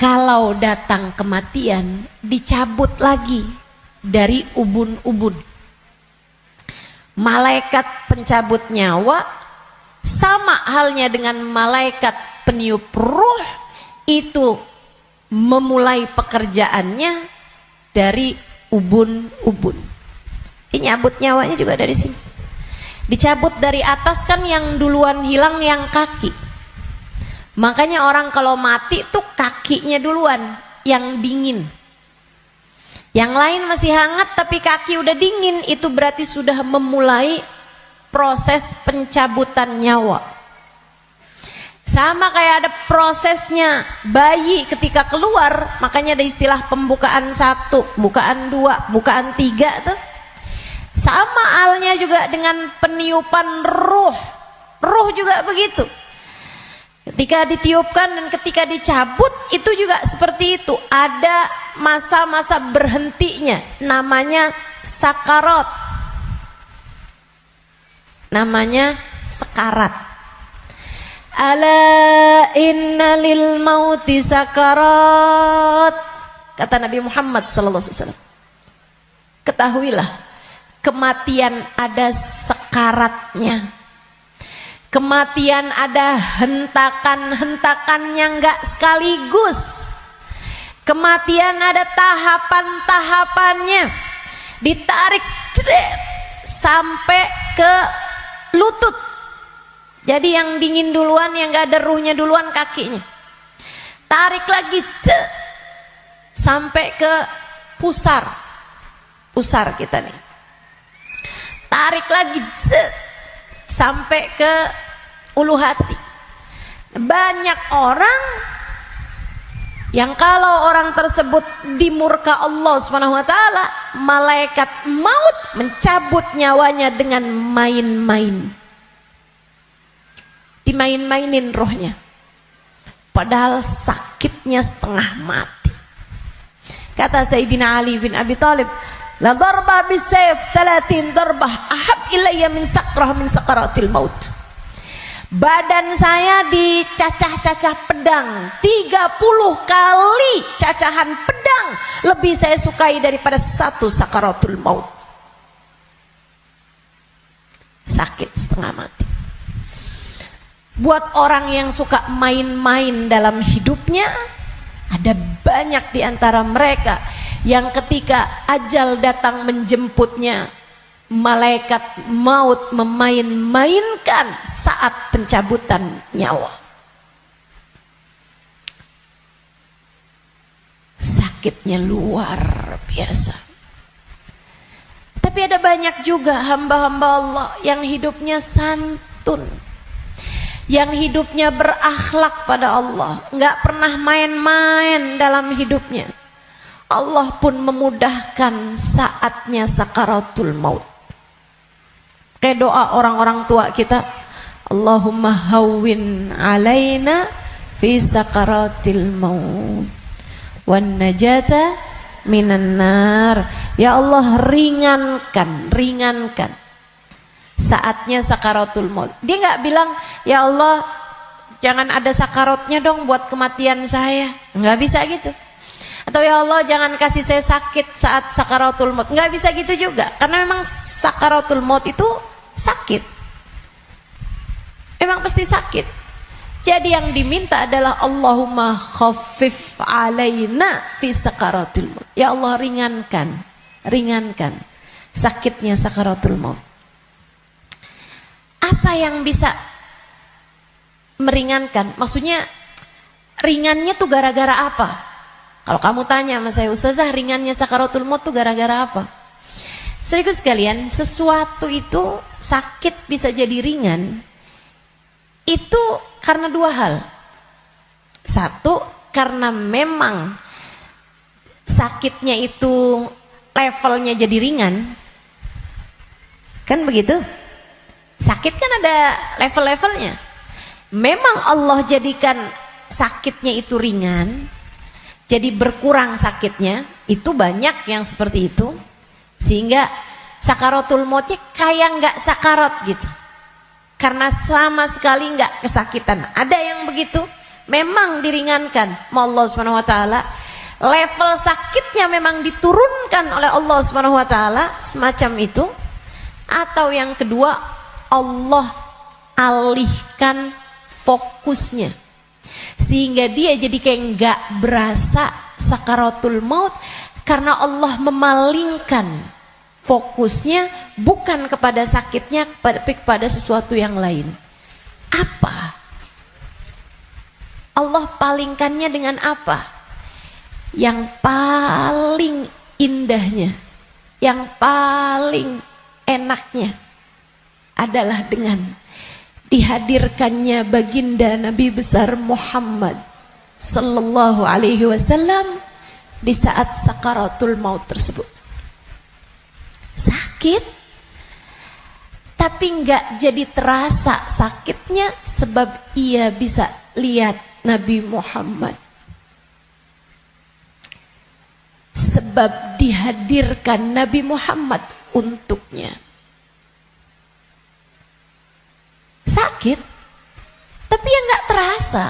Kalau datang kematian, dicabut lagi dari ubun-ubun. Malaikat pencabut nyawa sama halnya dengan malaikat peniup ruh, itu memulai pekerjaannya dari ubun-ubun. Nyabut nyawanya juga dari sini. Dicabut dari atas kan, yang duluan hilang yang kaki. Makanya orang kalau mati tuh kakinya duluan yang dingin. Yang lain masih hangat tapi kaki udah dingin, itu berarti sudah memulai proses pencabutan nyawa. Sama kayak ada prosesnya bayi ketika keluar, makanya ada istilah pembukaan 1, bukaan 2, bukaan 3 tuh. Sama halnya juga dengan peniupan ruh. Ruh juga begitu. Ketika ditiupkan dan ketika dicabut itu juga seperti itu. Ada masa-masa berhentinya, namanya sakarat. Namanya sekarat. Ala inna lil mauti sakarat, kata Nabi Muhammad SAW. Ketahuilah, kematian ada sekaratnya. Kematian ada hentakan-hentakannya, enggak sekaligus. Kematian ada tahapan-tahapannya. Ditarik sampai ke lutut. Jadi yang dingin duluan, yang gak ada ruhnya duluan kakinya. Tarik lagi, sampai ke pusar. Pusar kita nih. Tarik lagi, sampai ke ulu hati. Banyak orang yang kalau orang tersebut dimurka Allah SWT, malaikat maut mencabut nyawanya dengan main-main. Dimain-mainin rohnya. Padahal sakitnya setengah mati. Kata Sayyidina Ali bin Abi Thalib, la darba bisayf 30 darbah ahab ilayya min sakrah min sakaratil maut. Badan saya dicacah-cacah pedang 30 kali cacahan pedang lebih saya sukai daripada satu sakaratul maut. Sakit setengah mati. Buat orang yang suka main-main dalam hidupnya, ada banyak di antara mereka yang ketika ajal datang menjemputnya, malaikat maut memain-mainkan saat pencabutan nyawa. Sakitnya luar biasa. Tapi ada banyak juga hamba-hamba Allah yang hidupnya santun, yang hidupnya berakhlak pada Allah, nggak pernah main-main dalam hidupnya. Allah pun memudahkan saatnya sakaratul maut. Kayak doa orang-orang tua kita, Allahumma hawwin alaina fi sakaratil maut wan najata minan nar. Ya Allah, ringankan saatnya sakaratul maut. Dia nggak bilang, ya Allah jangan ada sakaratnya dong buat kematian saya. Nggak bisa gitu. Atau ya Allah jangan kasih saya sakit saat sakaratul maut. Nggak bisa gitu juga. Karena memang sakaratul maut itu sakit. Memang pasti sakit. Jadi yang diminta adalah Allahumma khaffif alaina fi sakaratul maut. Ya Allah ringankan sakitnya sakaratul maut. Apa yang bisa meringankan? Maksudnya ringannya tuh gara-gara apa? Kalau kamu tanya sama saya, Ustazah, ringannya sakaratul maut tuh gara-gara apa? Saudaraku sekalian, sesuatu itu sakit bisa jadi ringan itu karena dua hal. Satu, karena memang sakitnya itu levelnya jadi ringan. Kan begitu? Sakit kan ada level-levelnya. Memang Allah jadikan sakitnya itu ringan, jadi berkurang sakitnya. Itu banyak yang seperti itu. Sehingga sakaratul mautnya kayak nggak sakarat gitu. Karena sama sekali nggak kesakitan. Ada yang begitu, memang diringankan sama Allah SWT. Level sakitnya memang diturunkan oleh Allah SWT, semacam itu. Atau yang kedua, Allah alihkan fokusnya sehingga dia jadi kayak nggak berasa sakaratul maut, karena Allah memalingkan fokusnya bukan kepada sakitnya tapi kepada sesuatu yang lain. Apa? Allah palingkannya dengan apa? Yang paling indahnya, yang paling enaknya adalah dengan dihadirkannya baginda Nabi besar Muhammad sallallahu alaihi wasallam di saat sakaratul maut tersebut. Sakit, tapi enggak jadi terasa sakitnya sebab ia bisa lihat Nabi Muhammad. Sebab dihadirkan Nabi Muhammad untuknya. Sakit, tapi ya nggak terasa.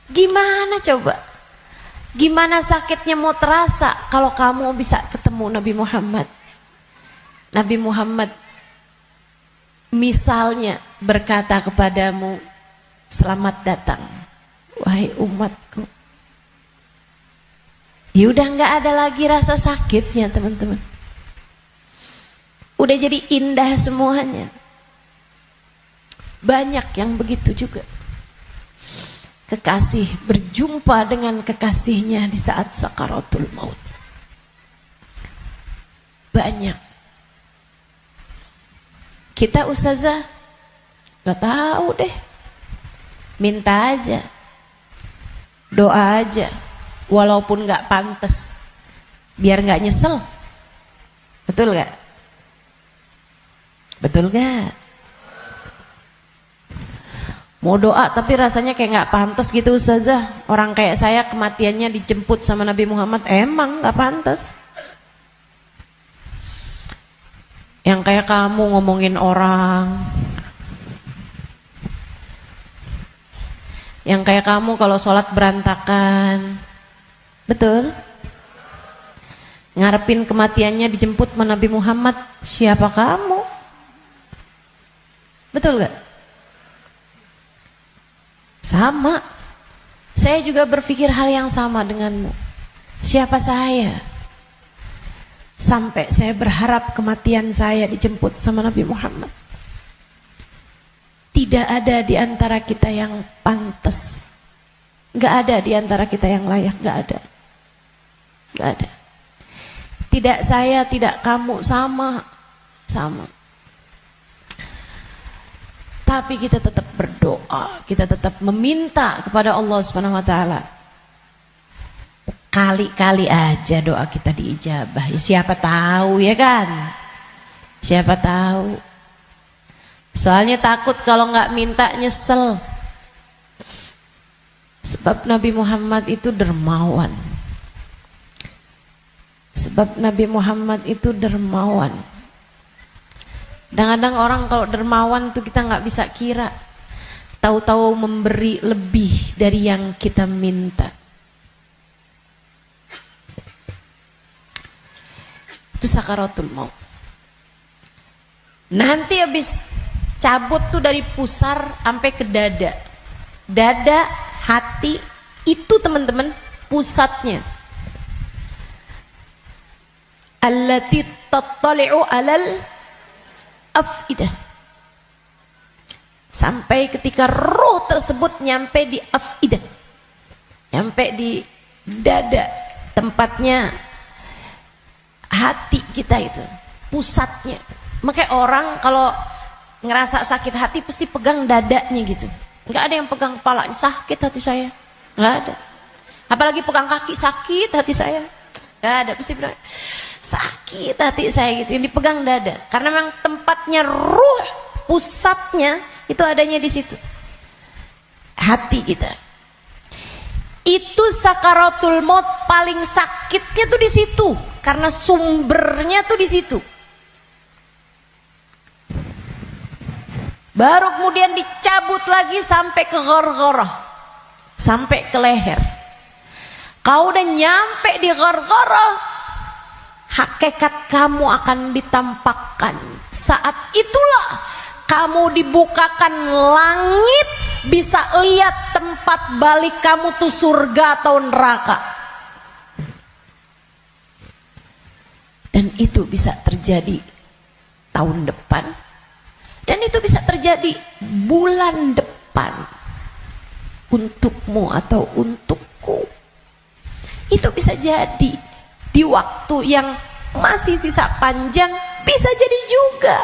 Gimana coba? Gimana sakitnya mau terasa kalau kamu bisa ketemu Nabi Muhammad? Nabi Muhammad misalnya berkata kepadamu, selamat datang wahai umatku. Ya udah nggak ada lagi rasa sakitnya, teman-teman. Udah jadi indah semuanya. Banyak yang begitu juga. Kekasih berjumpa dengan kekasihnya di saat sakaratul maut. Banyak. Kita ustazah gak tahu deh. Minta aja. Doa aja. Walaupun gak pantas. Biar gak nyesel. Betul gak? Betul gak? Mau doa tapi rasanya kayak gak pantas gitu ustazah. Orang kayak saya kematiannya dijemput sama Nabi Muhammad. Emang gak pantas. Yang kayak kamu ngomongin orang, yang kayak kamu kalau sholat berantakan, betul? Ngarepin kematiannya dijemput sama Nabi Muhammad, siapa kamu? Betul gak? Sama. Saya juga berpikir hal yang sama denganmu. Siapa saya? Sampai saya berharap kematian saya dijemput sama Nabi Muhammad. Tidak ada di antara kita yang pantas. Gak ada di antara kita yang layak. Gak ada. Gak ada. Tidak saya, tidak kamu, sama. Sama. Tapi kita tetap berdoa. Kita tetap meminta kepada Allah SWT. Kali-kali aja doa kita diijabah. Ya siapa tahu ya kan? Siapa tahu. Soalnya takut kalau nggak minta nyesel. Sebab Nabi Muhammad itu dermawan. Sebab Nabi Muhammad itu dermawan. Kadang-kadang orang kalau dermawan tuh kita nggak bisa kira. Tahu-tahu memberi lebih dari yang kita minta. Itu sakaratul maut. Nanti habis cabut tuh dari pusar sampai ke dada. Dada, hati itu teman-teman pusatnya. Allati tattali'u alal afidah. Sampai ketika roh tersebut nyampe di afidah. Nyampe di dada, tempatnya hati kita itu, pusatnya. Makanya orang kalau ngerasa sakit hati pasti pegang dadanya gitu. Nggak ada yang pegang kepalanya, sakit hati saya. Nggak ada. Apalagi pegang kaki, sakit hati saya. Nggak ada, pasti bilang sakit hati saya gitu. Yang dipegang dada. Karena memang tempatnya ruh, pusatnya itu adanya di situ. Hati kita. Itu sakaratul maut paling sakitnya tuh di situ. Karena sumbernya tuh di situ. Baru kemudian dicabut lagi sampai ke ghargharah. Sampai ke leher. Kau udah nyampe di ghargharah, hakikat kamu akan ditampakkan. Saat itulah kamu dibukakan langit, bisa lihat tempat balik kamu tuh surga atau neraka. Dan itu bisa terjadi tahun depan. Dan itu bisa terjadi bulan depan. Untukmu atau untukku. Itu bisa jadi di waktu yang masih sisa panjang. Bisa jadi juga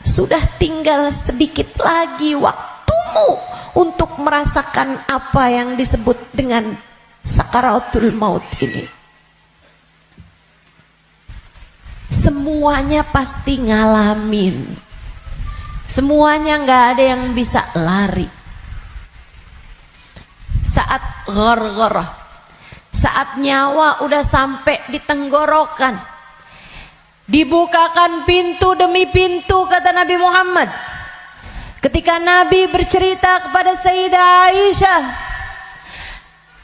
sudah tinggal sedikit lagi waktumu untuk merasakan apa yang disebut dengan sakaratul maut ini. Semuanya pasti ngalamin. Semuanya nggak ada yang bisa lari. Saat ghargharah, saat nyawa udah sampai di tenggorokan, dibukakan pintu demi pintu, kata Nabi Muhammad. Ketika Nabi bercerita kepada Sayyidah Aisyah,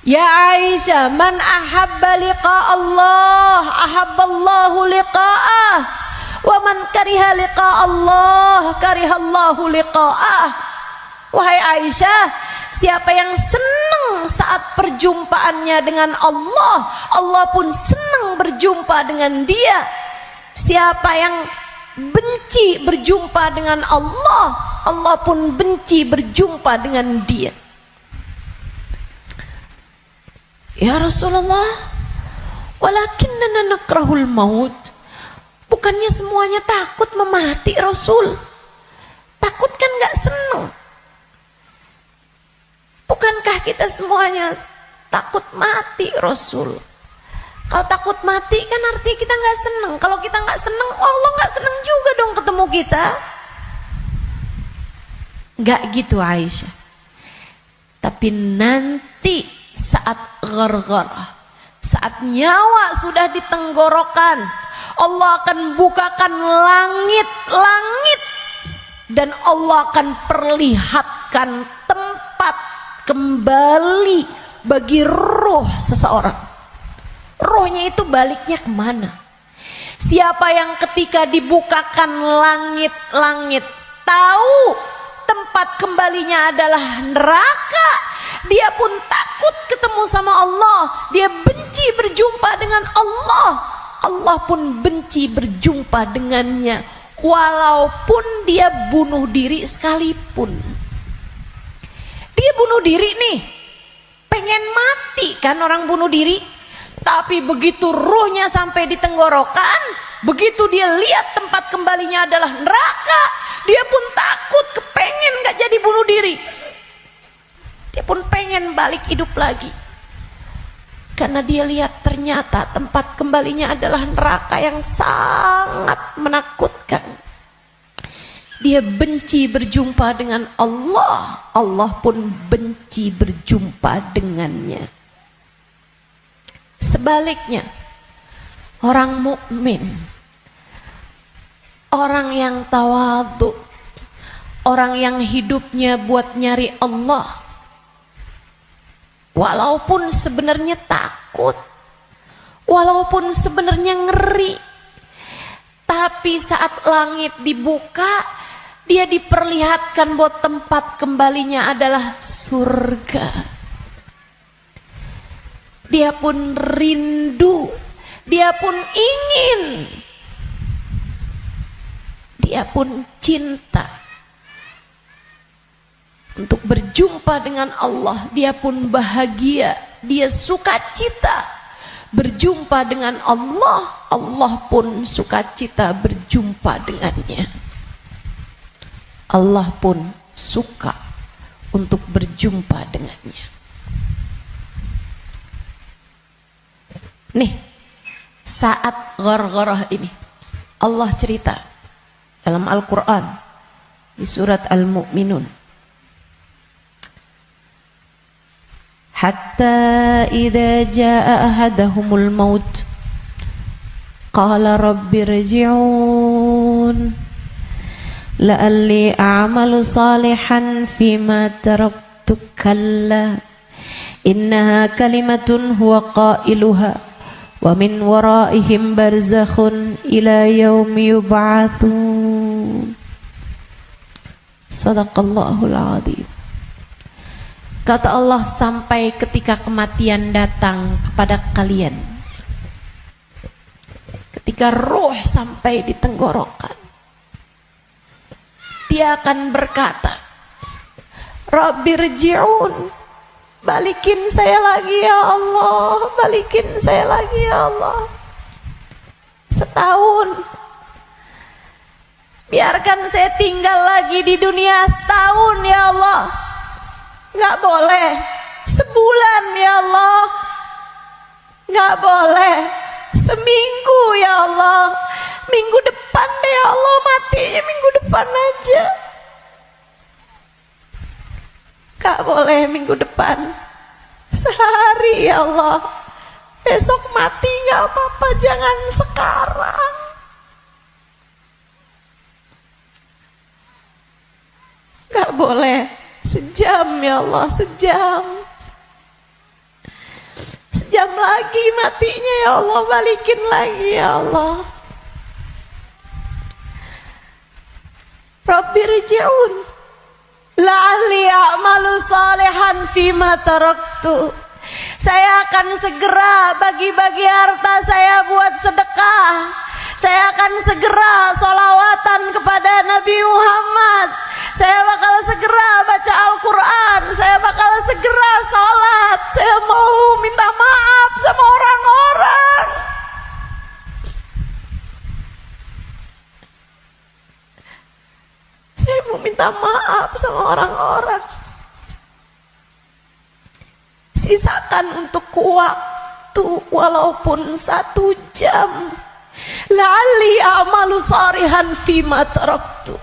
ya Aisyah, man ahabba liqa Allah, ahabballahu liqa'ah, wa man kariha liqa Allah, karihallahu liqa'ah. Wahai Aisyah, siapa yang senang saat perjumpaannya dengan Allah, Allah pun senang berjumpa dengan dia. Siapa yang benci berjumpa dengan Allah, Allah pun benci berjumpa dengan dia. Ya Rasulullah, walakinnana nakrahul maut. Bukannya semuanya takut memati Rasul. Takut kan gak seneng. Bukankah kita semuanya takut mati Rasul? Kalau takut mati kan artinya kita gak seneng. Kalau kita gak seneng, Allah gak seneng juga dong ketemu kita. Gak gitu Aisyah. Tapi nanti saat ghargharah, saat nyawa sudah di tenggorokan, Allah akan bukakan langit-langit dan Allah akan perlihatkan tempat kembali bagi roh seseorang. Rohnya itu baliknya kemana? Siapa yang ketika dibukakan langit-langit tahu tempat kembalinya adalah neraka, dia pun takut ketemu sama Allah, dia benci berjumpa dengan Allah, Allah pun benci berjumpa dengannya, walaupun dia bunuh diri sekalipun. Dia bunuh diri nih, pengen mati kan orang bunuh diri, tapi begitu ruhnya sampai di tenggorokan, begitu dia lihat tempat kembalinya adalah neraka, dia pun takut, kepengen gak jadi bunuh diri. Dia pun pengen balik hidup lagi. Karena dia lihat ternyata tempat kembalinya adalah neraka yang sangat menakutkan. Dia benci berjumpa dengan Allah, Allah pun benci berjumpa dengannya. Sebaliknya, orang mukmin, orang yang tawadhu, orang yang hidupnya buat nyari Allah, walaupun sebenarnya takut, walaupun sebenarnya ngeri, tapi saat langit dibuka, dia diperlihatkan bahwa tempat kembalinya adalah surga. Dia pun rindu, dia pun ingin, dia pun cinta untuk berjumpa dengan Allah. Dia pun bahagia, dia sukacita berjumpa dengan Allah, Allah pun sukacita berjumpa dengannya. Allah pun suka untuk berjumpa dengannya. Nih, saat ghargharah ini Allah cerita dalam Al-Quran di surat Al-Mu'minun, hatta idza jaa ahadahumul maut qala rabbi rji'un la'alli a'malu salihan fima taraktu kalla innaha kalimatun huwa qailuha wa min waraihim barzakhun ila yaumi yub'atsun. Sadaqallahul azim. Kata Allah, sampai ketika kematian datang kepada kalian, ketika roh sampai di tenggorokan, dia akan berkata, Rabbirji'un, balikin saya lagi ya Allah, balikin saya lagi ya Allah. Setahun, biarkan saya tinggal lagi di dunia setahun ya Allah. Nggak boleh sebulan ya Allah, nggak boleh seminggu ya Allah, minggu depan deh ya Allah, matinya minggu depan aja. Nggak boleh minggu depan, sehari ya Allah, besok mati nggak apa-apa, jangan sekarang. Nggak boleh sejam ya Allah, sejam lagi matinya ya Allah, balikin lagi ya Allah. Rabbirji'un la'alli a'malu salihan fima taraktu. Saya akan segera bagi-bagi harta saya buat sedekah. Saya akan segera sholawatan kepada Nabi Muhammad. saya bakal segera baca Al-Quran, saya bakal segera sholat, saya mau minta maaf sama orang-orang. Saya mau minta maaf sama orang-orang. Sisakan untuk waktu walaupun 1 jam. La'alli a'malu salihan fima taraktu.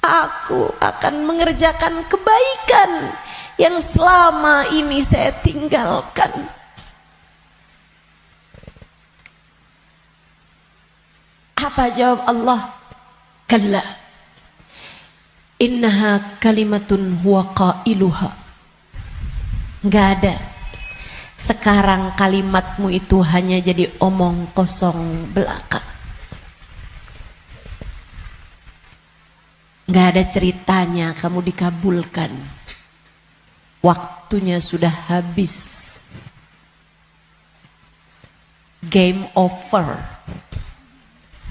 Aku akan mengerjakan kebaikan yang selama ini saya tinggalkan. Apa jawab Allah? Kalla innaha kalimatun huwa qailuha. Enggak ada. Sekarang kalimatmu itu hanya jadi omong kosong belaka. Enggak ada ceritanya kamu dikabulkan. Waktunya sudah habis. Game over.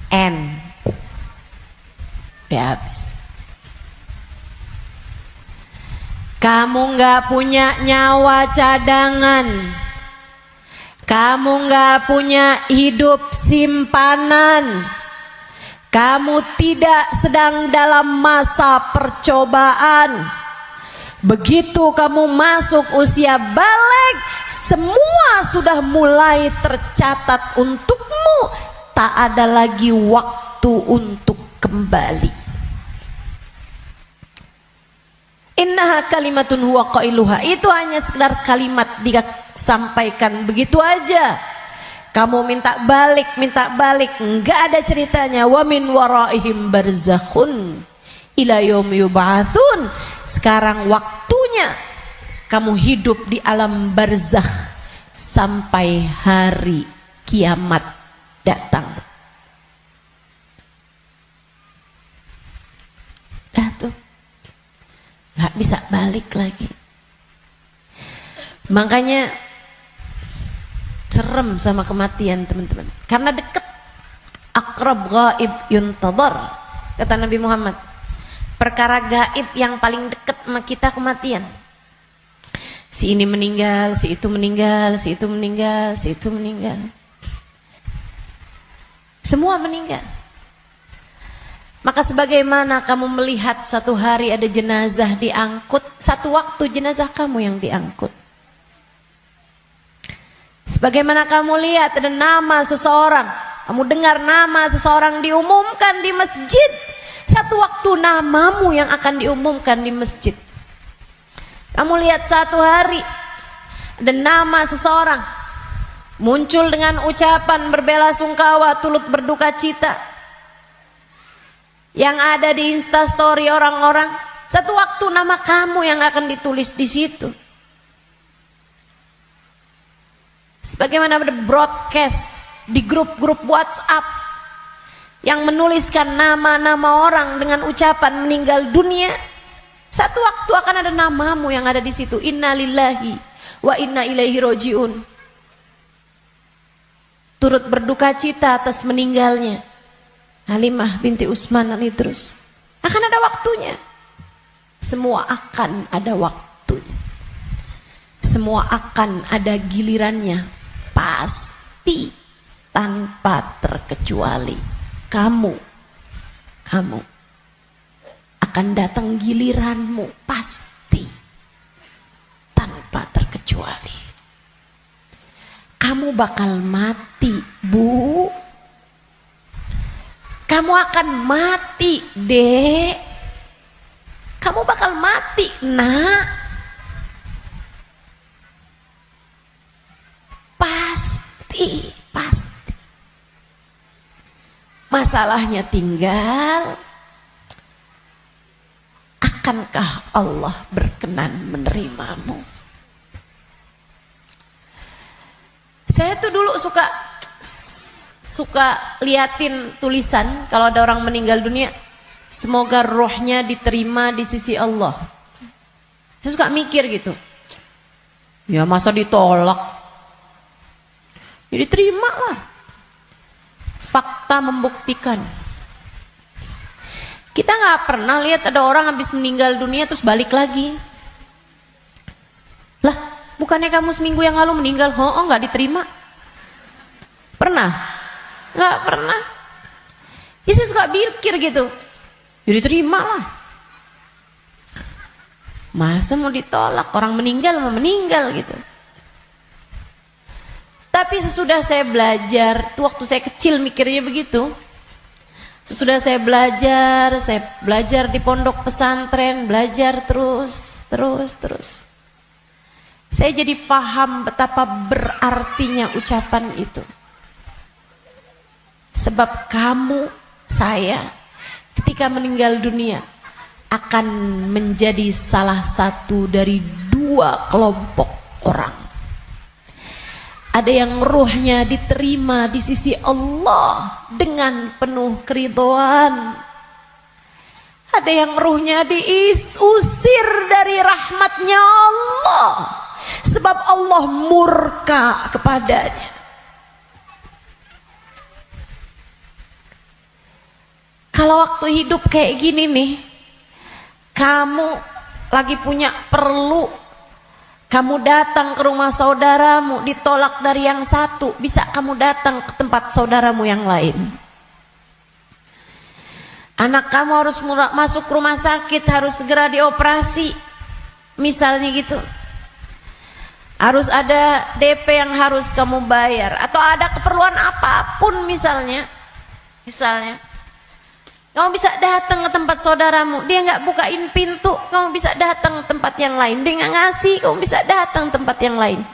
End. Udah habis. Kamu nggak punya nyawa cadangan. Kamu nggak punya hidup simpanan. Kamu tidak sedang dalam masa percobaan. Begitu kamu masuk usia balik, semua sudah mulai tercatat untukmu. Tak ada lagi waktu untuk kembali. Innaha kalimatun huwa qailuha. Itu hanya sekedar kalimat disampaikan begitu aja. Kamu minta balik, enggak ada ceritanya. Wa min waraihim barzakhun ila yaumi yub'atsun. Sekarang waktunya kamu hidup di alam barzakh sampai hari kiamat datang. Dah tuh. Gak bisa balik lagi. Makanya serem sama kematian, teman-teman, karena dekat. Aqrab ghaib yuntadhar, kata Nabi Muhammad. Perkara gaib yang paling dekat sama kita kematian. Si ini meninggal, si itu meninggal, si itu meninggal, si itu meninggal. Semua meninggal. Maka sebagaimana kamu melihat satu hari ada jenazah diangkut, satu waktu jenazah kamu yang diangkut. Sebagaimana kamu lihat ada nama seseorang, kamu dengar nama seseorang diumumkan di masjid, satu waktu namamu yang akan diumumkan di masjid. Kamu lihat satu hari ada nama seseorang muncul dengan ucapan berbelasungkawa, turut berduka cita, yang ada di Instastory orang-orang, satu waktu nama kamu yang akan ditulis di situ. Sebagaimana ada broadcast di grup-grup WhatsApp yang menuliskan nama-nama orang dengan ucapan meninggal dunia, satu waktu akan ada namamu yang ada di situ. Inna lillahi wa inna ilaihi rojiun. Turut berduka cita atas meninggalnya Halimah binti Utsman al-Idrus. Akan ada waktunya. Semua akan ada waktunya. Semua akan ada gilirannya. Pasti tanpa terkecuali. Kamu akan datang giliranmu. Pasti tanpa terkecuali. Kamu bakal mati, Bu. Kamu akan mati, Dek. Kamu bakal mati, Nak. Pasti. Masalahnya tinggal, akankah Allah berkenan menerimamu? Saya tuh dulu suka liatin tulisan kalau ada orang meninggal dunia, semoga rohnya diterima di sisi Allah. Saya suka mikir gitu, ya masa ditolak, ya diterima lah. Fakta membuktikan Kita nggak pernah lihat ada orang habis meninggal dunia terus balik lagi. Lah, bukannya kamu seminggu yang lalu meninggal? Oh, nggak diterima. Pernah? Nggak pernah. Ya saya suka pikir gitu. Ya diterima lah. Masa mau ditolak? Orang meninggal mau meninggal gitu. Tapi sesudah saya belajar, tuh waktu saya kecil mikirnya begitu. Sesudah saya belajar di pondok pesantren, belajar terus. Saya jadi paham betapa berartinya ucapan itu. Sebab kamu, saya, ketika meninggal dunia akan menjadi salah satu dari dua kelompok orang. Ada yang ruhnya diterima di sisi Allah dengan penuh keridhaan. Ada yang ruhnya diusir dari rahmatnya Allah, sebab Allah murka kepadanya. Kalau waktu hidup kayak gini nih, kamu lagi punya perlu, kamu datang ke rumah saudaramu, ditolak dari yang satu, bisa kamu datang ke tempat saudaramu yang lain. Anak kamu harus masuk rumah sakit, harus segera dioperasi, misalnya gitu. Harus ada DP yang harus kamu bayar, atau ada keperluan apapun misalnya. Kamu bisa datang ke tempat saudaramu, dia nggak bukain pintu, kamu bisa datang ke tempat yang lain. Dia nggak ngasih, kamu bisa datang ke tempat yang lain.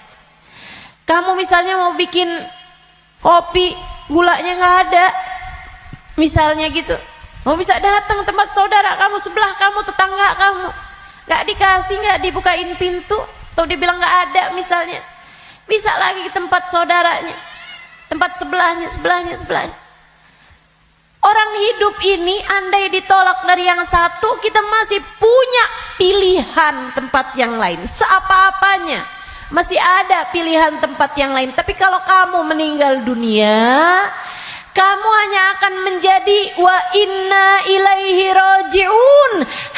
Kamu misalnya mau bikin kopi, gulanya nggak ada, misalnya gitu. Kamu bisa datang ke tempat saudara kamu, sebelah kamu, tetangga kamu. Nggak dikasih, nggak dibukain pintu, atau dia bilang nggak ada misalnya. Bisa lagi ke tempat saudaranya, tempat sebelahnya. Orang hidup ini andai ditolak dari yang satu, kita masih punya pilihan tempat yang lain. Seapa-apanya masih ada pilihan tempat yang lain. Tapi kalau kamu meninggal dunia, kamu hanya akan menjadi wa inna ilaihi raji'un,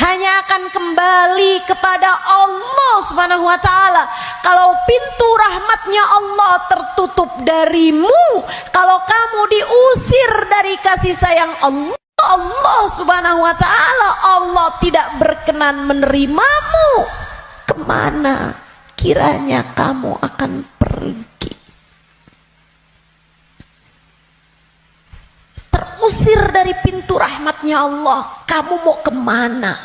hanya akan kembali kepada Allah Subhanahu wa ta'ala. Kalau pintu rahmatnya Allah tertutup darimu, kalau kamu diusir dari kasih sayang Allah Subhanahu wa ta'ala, Allah tidak berkenan menerimamu, kemana kiranya kamu akan pergi? Terusir dari pintu rahmatnya Allah, kamu mau kemana?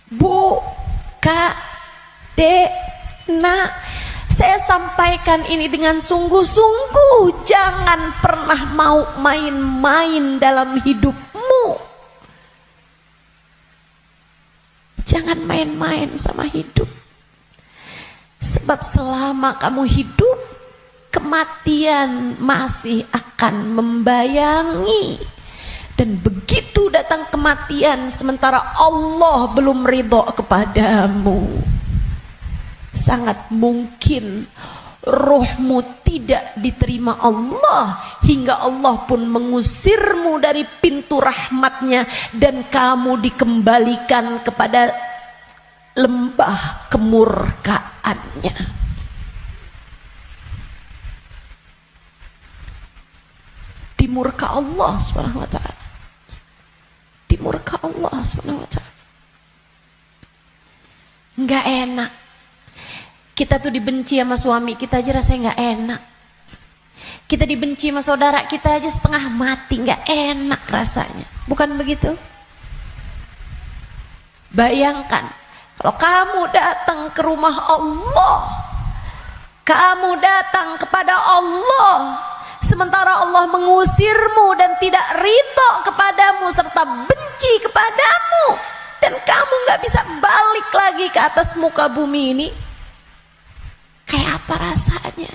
Bu, Kak, Dek, Nak, saya sampaikan ini dengan sungguh-sungguh. Jangan pernah mau main-main dalam hidupmu. Jangan main-main sama hidup. Sebab selama kamu hidup, kematian masih akan membayangi. Dan begitu datang kematian sementara Allah belum ridho kepadamu, sangat mungkin rohmu tidak diterima Allah, hingga Allah pun mengusirmu dari pintu rahmatnya, dan kamu dikembalikan kepada lembah kemurkaannya. Dimurka Allah Subhanahu wa ta'ala. Dimurka Allah Subhanahu wa ta'ala. Enggak enak. Kita tuh dibenci sama suami kita aja rasanya enggak enak. Kita dibenci sama saudara kita aja setengah mati, enggak enak rasanya. Bukan begitu? Bayangkan kalau kamu datang ke rumah Allah, kamu datang kepada Allah, sementara Allah mengusirmu dan tidak ridho kepadamu serta benci kepadamu, dan kamu gak bisa balik lagi ke atas muka bumi ini, kayak apa rasanya?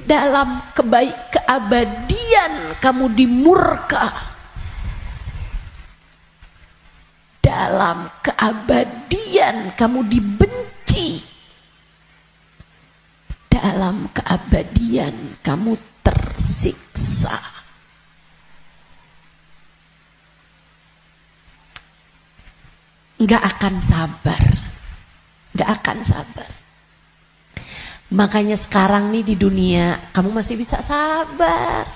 Dalam keabadian kamu dimurka, dalam keabadian kamu dibenci, dalam keabadian kamu tersiksa. nggak akan sabar, nggak akan sabar. Makanya sekarang nih di dunia kamu masih bisa sabar.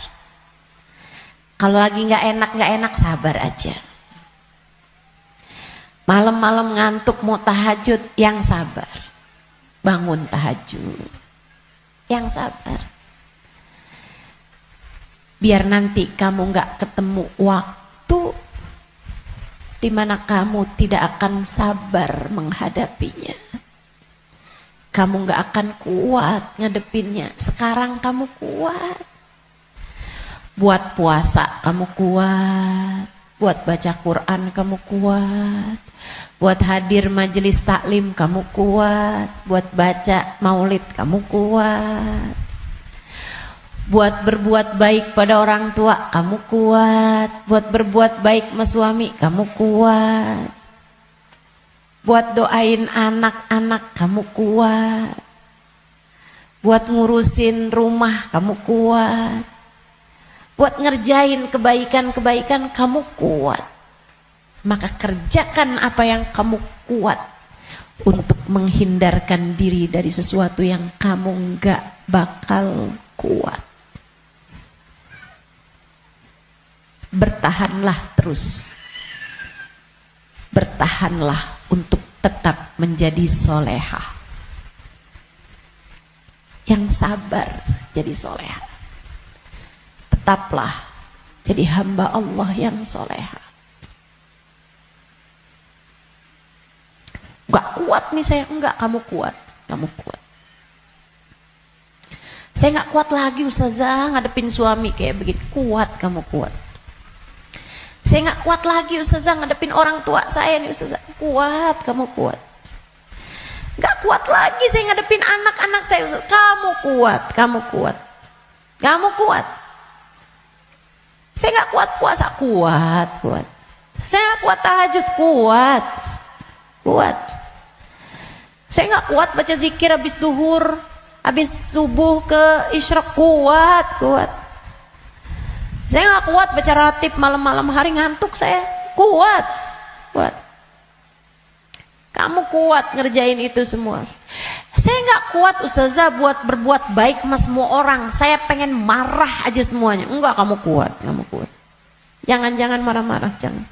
Kalau lagi nggak enak sabar aja. Malam-malam ngantuk mau tahajud, yang sabar. Bangun tahajud, yang sabar. Biar nanti kamu nggak ketemu waktu di mana kamu tidak akan sabar menghadapinya. Kamu nggak akan kuat ngadepinnya. Sekarang kamu kuat. Buat puasa kamu kuat. Buat baca Quran kamu kuat. Buat hadir majelis taklim kamu kuat. Buat baca maulid kamu kuat. Buat berbuat baik pada orang tua kamu kuat. Buat berbuat baik sama suami kamu kuat. Buat doain anak-anak kamu kuat. Buat ngurusin rumah kamu kuat. Buat ngerjain kebaikan-kebaikan kamu kuat. Maka kerjakan apa yang kamu kuat untuk menghindarkan diri dari sesuatu yang kamu nggak bakal kuat. Bertahanlah terus. Bertahanlah untuk tetap menjadi solehah. Yang sabar jadi solehah. Tetaplah jadi hamba Allah yang solehah. Gak kuat nih saya, enggak, kamu kuat. Kamu kuat. Saya gak kuat lagi Ustazah ngadepin suami kayak begitu. Kuat, kamu kuat. Saya gak kuat lagi Ustazah ngadepin orang tua saya nih Ustazah. Kuat, kamu kuat. Gak kuat lagi saya ngadepin anak-anak saya Ustazah. Kamu kuat, kamu kuat. Kamu kuat. Saya gak kuat puasa, kuat, kuat. Saya gak kuat tahajud, kuat. Kuat. Saya gak kuat baca zikir habis duhur, habis subuh ke isyraq, kuat, kuat. Saya gak kuat baca ratib malam-malam hari, ngantuk saya, kuat, kuat. Kamu kuat ngerjain itu semua. Saya gak kuat Ustazah buat berbuat baik sama semua orang. Saya pengen marah aja semuanya. Enggak, kamu kuat, kamu kuat. Jangan marah-marah, jangan.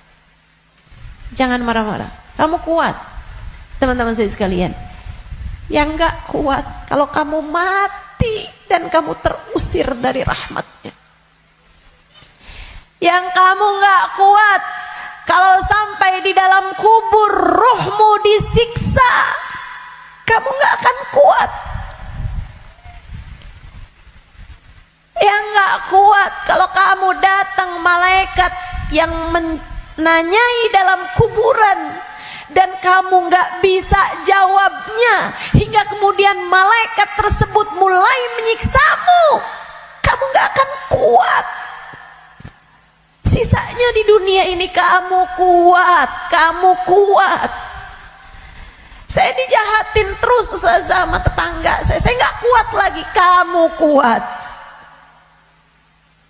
Jangan marah-marah. Kamu kuat. Teman-teman saya sekalian. Yang gak kuat kalau kamu mati dan kamu terusir dari rahmatnya. Yang kamu gak kuat kalau sampai di dalam kubur ruhmu disiksa, kamu gak akan kuat. Yang gak kuat kalau kamu datang malaikat yang menanyai dalam kuburan dan kamu gak bisa jawabnya, hingga kemudian malaikat tersebut mulai menyiksamu, kamu gak akan kuat. Sisanya di dunia ini kamu kuat, kamu kuat. Saya dijahatin terus Ustazah sama tetangga saya gak kuat lagi, kamu kuat.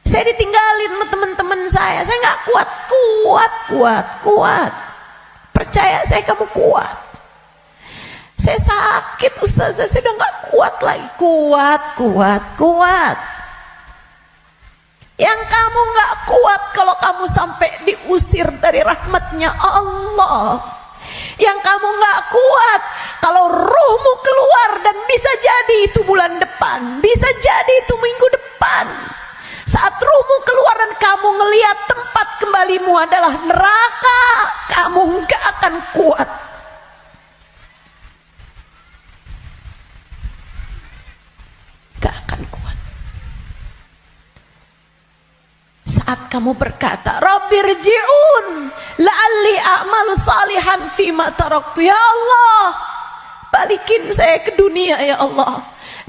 Saya ditinggalin sama teman-teman saya gak kuat, kuat, kuat, kuat. Percaya saya, kamu kuat. Saya sakit Ustazah, saya udah gak kuat lagi, kuat, kuat, kuat. Yang kamu gak kuat kalau kamu sampai diusir dari rahmatnya Allah. Yang kamu gak kuat kalau ruhmu keluar, dan bisa jadi itu bulan depan, bisa jadi itu minggu depan. Saat ruhmu keluar dan kamu ngelihat tempat kembalimu adalah neraka, kamu gak akan kuat. Gak akan kuat. Saat kamu berkata, Rabbirji'un la'alli a'malu salihan fima taraktu. Ya Allah, balikin saya ke dunia ya Allah.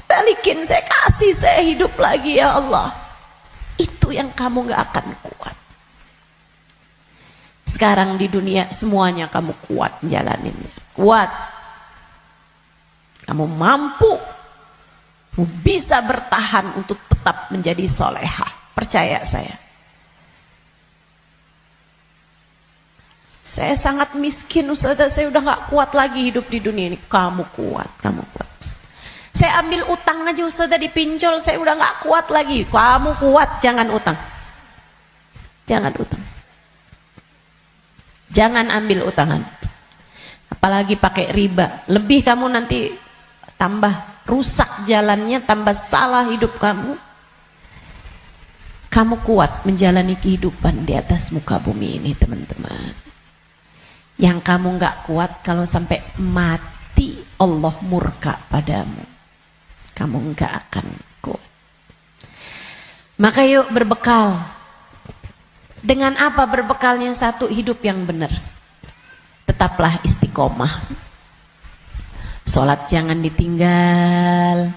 Balikin saya, kasih saya hidup lagi ya Allah. Itu yang kamu gak akan kuat. Sekarang di dunia semuanya kamu kuat menjalaninnya. Kuat. Kamu mampu. Kamu bisa bertahan untuk tetap menjadi solehah. Percaya saya. Saya sangat miskin Ustazah, saya udah gak kuat lagi hidup di dunia ini. Kamu kuat, kamu kuat. Saya ambil utang aja Ustazah, dipinjol, saya udah gak kuat lagi. Kamu kuat, jangan utang. Jangan utang. Jangan ambil utangan. Apalagi pakai riba. Lebih kamu nanti tambah rusak jalannya, tambah salah hidup kamu. Kamu kuat menjalani kehidupan di atas muka bumi ini, teman-teman. Yang kamu gak kuat kalau sampai mati Allah murka padamu. Kamu gak akan kuat. Maka yuk berbekal. Dengan apa berbekalnya? Satu, hidup yang benar. Tetaplah istiqomah. Sholat jangan ditinggal.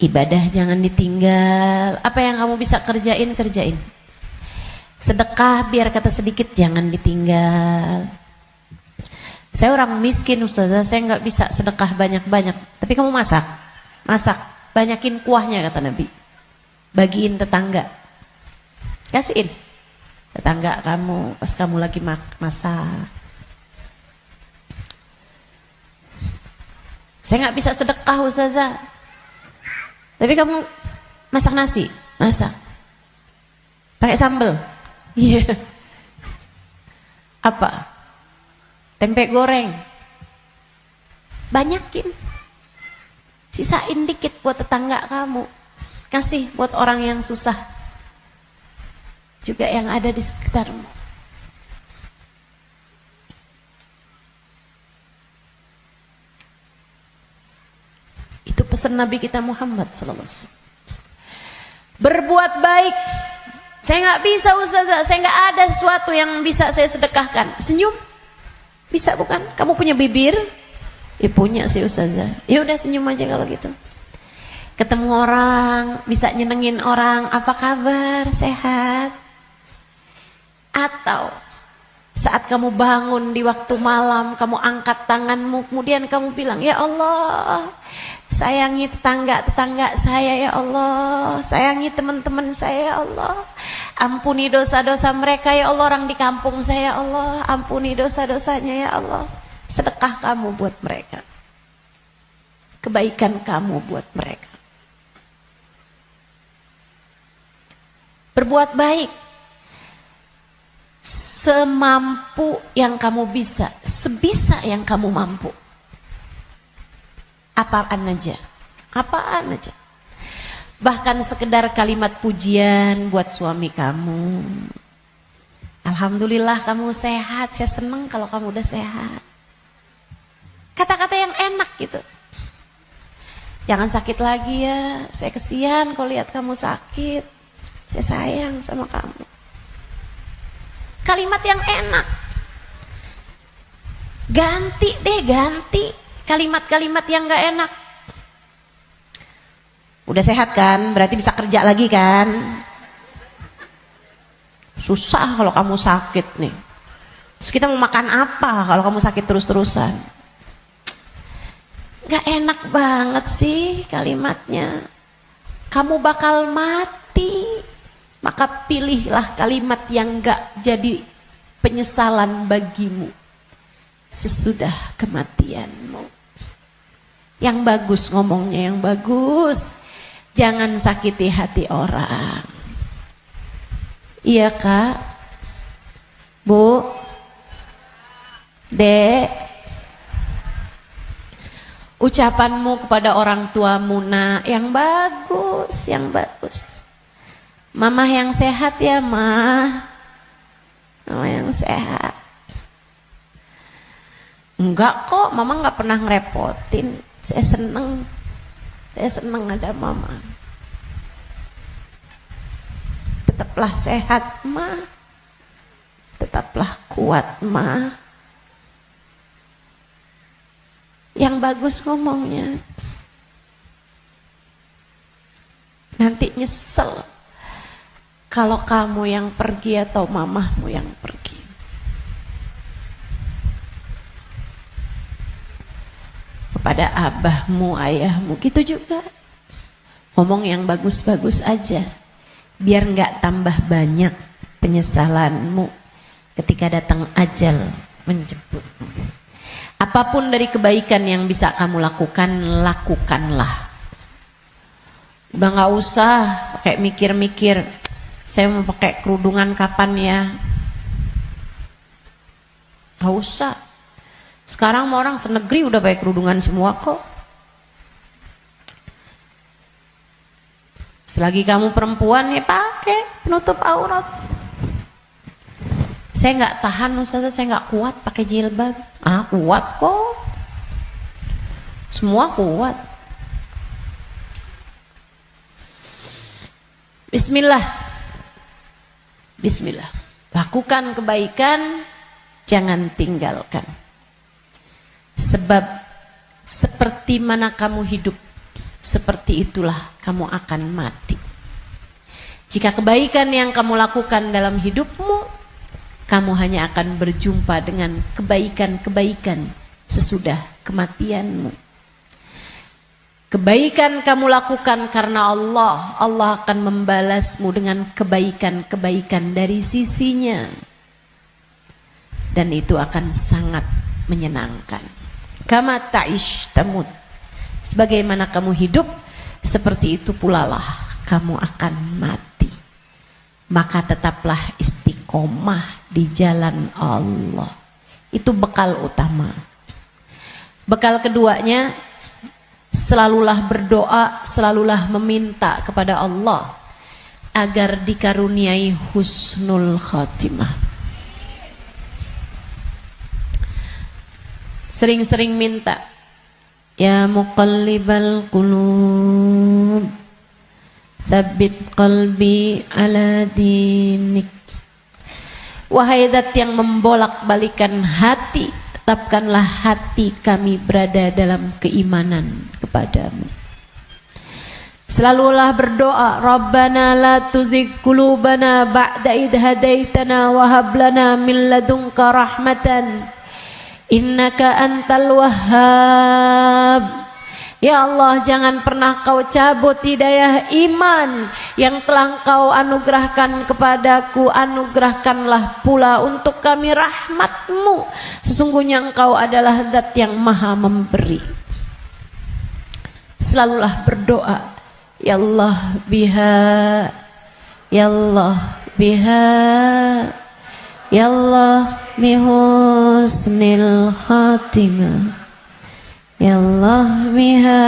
Ibadah jangan ditinggal. Apa yang kamu bisa kerjain, kerjain. Sedekah biar kata sedikit jangan ditinggal. Saya orang miskin Ustazah, saya nggak bisa sedekah banyak-banyak. Tapi kamu masak, banyakin kuahnya kata Nabi. Bagiin tetangga, kasihin tetangga kamu pas kamu lagi masak. Saya nggak bisa sedekah Ustazah. Tapi kamu masak nasi, masak, pakai sambal, iya. Apa? Tempe goreng, banyakin, sisain dikit buat tetangga kamu, kasih buat orang yang susah, juga yang ada di sekitarmu. Itu pesan Nabi kita Muhammad SAW. Berbuat baik. Saya nggak bisa Ustazah, saya nggak ada sesuatu yang bisa saya sedekahkan. Senyum. Bisa bukan? Kamu punya bibir? Ya punya sih Ustazah. Ya udah senyum aja kalau gitu. Ketemu orang, bisa nyenengin orang, apa kabar? Sehat? Atau saat kamu bangun di waktu malam, kamu angkat tanganmu, kemudian kamu bilang, ya Allah, sayangi tetangga-tetangga saya ya Allah, sayangi teman-teman saya ya Allah, ampuni dosa-dosa mereka ya Allah, orang di kampung saya ya Allah, ampuni dosa-dosanya ya Allah. Sedekah kamu buat mereka, kebaikan kamu buat mereka. Berbuat baik semampu yang kamu bisa, sebisa yang kamu mampu. Apaan aja, apaan aja. Bahkan sekedar kalimat pujian buat suami kamu. Alhamdulillah kamu sehat, saya senang kalau kamu udah sehat. Kata-kata yang enak gitu. Jangan sakit lagi ya, saya kesian kalau lihat kamu sakit. Saya sayang sama kamu. Kalimat yang enak. Ganti deh, ganti kalimat-kalimat yang gak enak. Udah sehat kan, berarti bisa kerja lagi kan. Susah kalau kamu sakit nih. Terus kita mau makan apa kalau kamu sakit terus-terusan? Gak enak banget sih kalimatnya. Kamu bakal mati. Maka pilihlah kalimat yang gak jadi penyesalan bagimu sesudah kematianmu. Yang bagus ngomongnya, yang bagus. Jangan sakiti hati orang. Iya Kak, Bu, Dek. Ucapanmu kepada orang tuamu nak yang bagus, yang bagus. Mama yang sehat ya Ma. Mama yang sehat. Enggak kok, Mama nggak pernah ngerepotin. Saya seneng ada Mama. Tetaplah sehat Ma. Tetaplah kuat Ma. Yang bagus ngomongnya. Nanti nyesel kalau kamu yang pergi atau mamahmu yang pergi. Kepada abahmu, ayahmu, gitu juga. Ngomong yang bagus-bagus aja. Biar nggak tambah banyak penyesalanmu ketika datang ajal menjemputmu. Apapun dari kebaikan yang bisa kamu lakukan, lakukanlah. Udah gak usah pakai mikir-mikir, saya mau pakai kerudungan kapan ya. Gak usah. Sekarang orang senegeri udah pakai kerudungan semua kok. Selagi kamu perempuan ya pakai penutup aurat. Saya nggak tahan Ustazah, saya nggak kuat pakai jilbab. Kuat kok. Semua kuat. Bismillah. Bismillah. Lakukan kebaikan, jangan tinggalkan. Sebab seperti mana kamu hidup, seperti itulah kamu akan mati. Jika kebaikan yang kamu lakukan dalam hidupmu, kamu hanya akan berjumpa dengan kebaikan-kebaikan sesudah kematianmu. Kebaikan kamu lakukan karena Allah, Allah akan membalasmu dengan kebaikan-kebaikan dari sisinya. Dan itu akan sangat menyenangkan. Kama ta'ish tamut. Sebagaimana kamu hidup, seperti itu pula lah kamu akan mati. Maka tetaplah istiqomah di jalan Allah. Itu bekal utama. Bekal keduanya, selalulah berdoa, selalulah meminta kepada Allah agar dikaruniai husnul khatimah. Sering-sering minta, ya muqallibal qulub, tsabbit qalbi ala dinik. Wahai zat yang membolak-balikan hati, tetapkanlah hati kami berada dalam keimanan kepadamu. Selalulah berdoa, Rabbana la tuzigh qulubana ba'da idh hadaitana wa hab lana min ladunka rahmatan innaka antal wahhab. Ya Allah, jangan pernah kau cabut hidayah iman yang telah kau anugerahkan kepadaku. Anugerahkanlah pula untuk kami rahmatmu. Sesungguhnya engkau adalah zat yang maha memberi. Selalulah berdoa, ya Allah biha, ya Allah biha, ya Allah bihusnil khatimah. Ya Allah biha,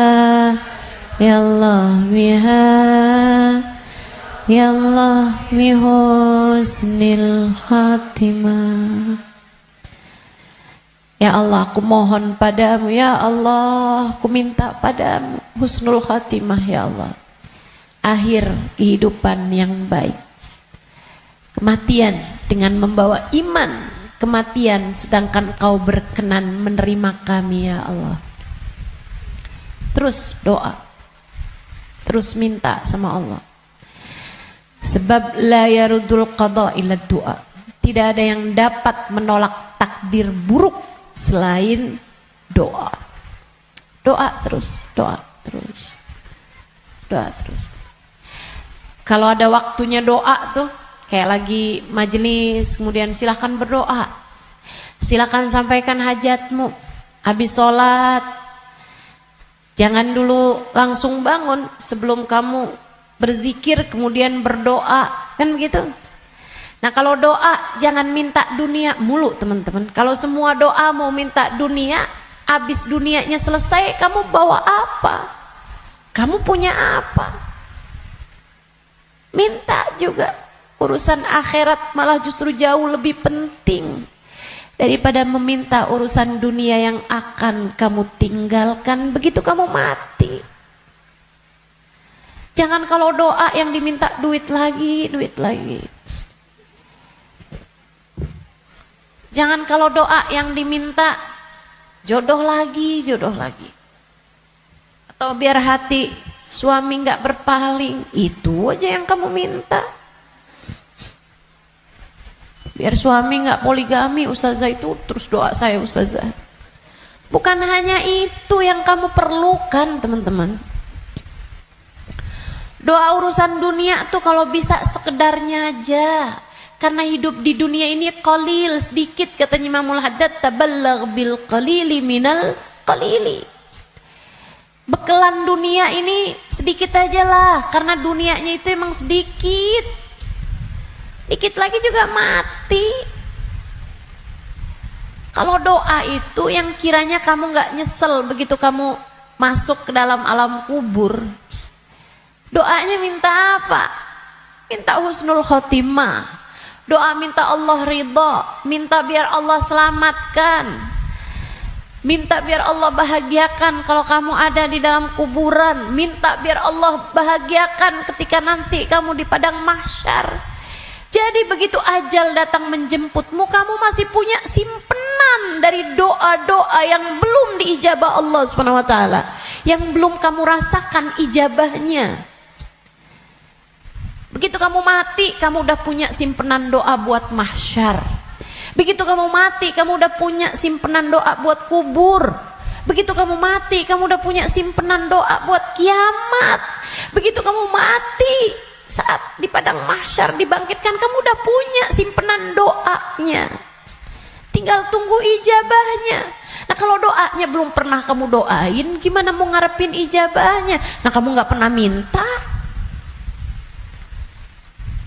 ya Allah biha, ya Allah bihusnil khatimah. Ya Allah, aku mohon padamu, ya Allah, aku minta padamu husnul khatimah, ya Allah. Akhir kehidupan yang baik. Kematian dengan membawa iman, kematian sedangkan kau berkenan menerima kami, ya Allah. Terus doa, terus minta sama Allah. Sebab la yarudul qada illa doa. Tidak ada yang dapat menolak takdir buruk selain doa. Doa terus, doa terus, doa terus. Kalau ada waktunya doa tuh, kayak lagi majelis, kemudian silakan berdoa, silakan sampaikan hajatmu. Habis sholat, jangan dulu langsung bangun, sebelum kamu berzikir kemudian berdoa, kan begitu. Nah kalau doa jangan minta dunia mulu teman-teman. Kalau semua doa mau minta dunia, habis dunianya selesai kamu bawa apa? Kamu punya apa? Minta juga. Urusan akhirat malah justru jauh lebih penting daripada meminta urusan dunia yang akan kamu tinggalkan begitu kamu mati. Jangan kalau doa yang diminta duit lagi, duit lagi. Jangan kalau doa yang diminta jodoh lagi, jodoh lagi. Atau biar hati suami nggak berpaling, itu aja yang kamu minta. Biar suami nggak poligami, ustazah, itu terus doa saya ustazah. Bukan hanya itu yang kamu perlukan teman-teman. Doa urusan dunia tuh kalau bisa sekedarnya aja. Karena hidup di dunia ini qalil, sedikit, katanya Imamul Haddad, tabalagh bil qalili minal qalili. Bekelan dunia ini sedikit aja lah, karena dunianya itu emang sedikit. Dikit lagi juga mati. Kalau doa itu yang kiranya kamu gak nyesel begitu kamu masuk ke dalam alam kubur. Doanya minta apa? Minta husnul khotimah. Doa minta Allah ridha, minta biar Allah selamatkan, minta biar Allah bahagiakan kalau kamu ada di dalam kuburan, minta biar Allah bahagiakan ketika nanti kamu di padang mahsyar. Jadi begitu ajal datang menjemputmu, kamu masih punya simpenan dari doa-doa yang belum diijabah Allah Subhanahu wa taala, yang belum kamu rasakan ijabahnya. Begitu kamu mati, kamu udah punya simpenan doa buat mahsyar. Begitu kamu mati, kamu udah punya simpenan doa buat kubur. Begitu kamu mati, kamu udah punya simpenan doa buat kiamat. Begitu kamu mati, saat di padang mahsyar dibangkitkan, kamu udah punya simpenan doanya. Tinggal tunggu ijabahnya. Nah kalau doanya belum pernah kamu doain, gimana mau ngarepin ijabahnya? Nah kamu gak pernah minta.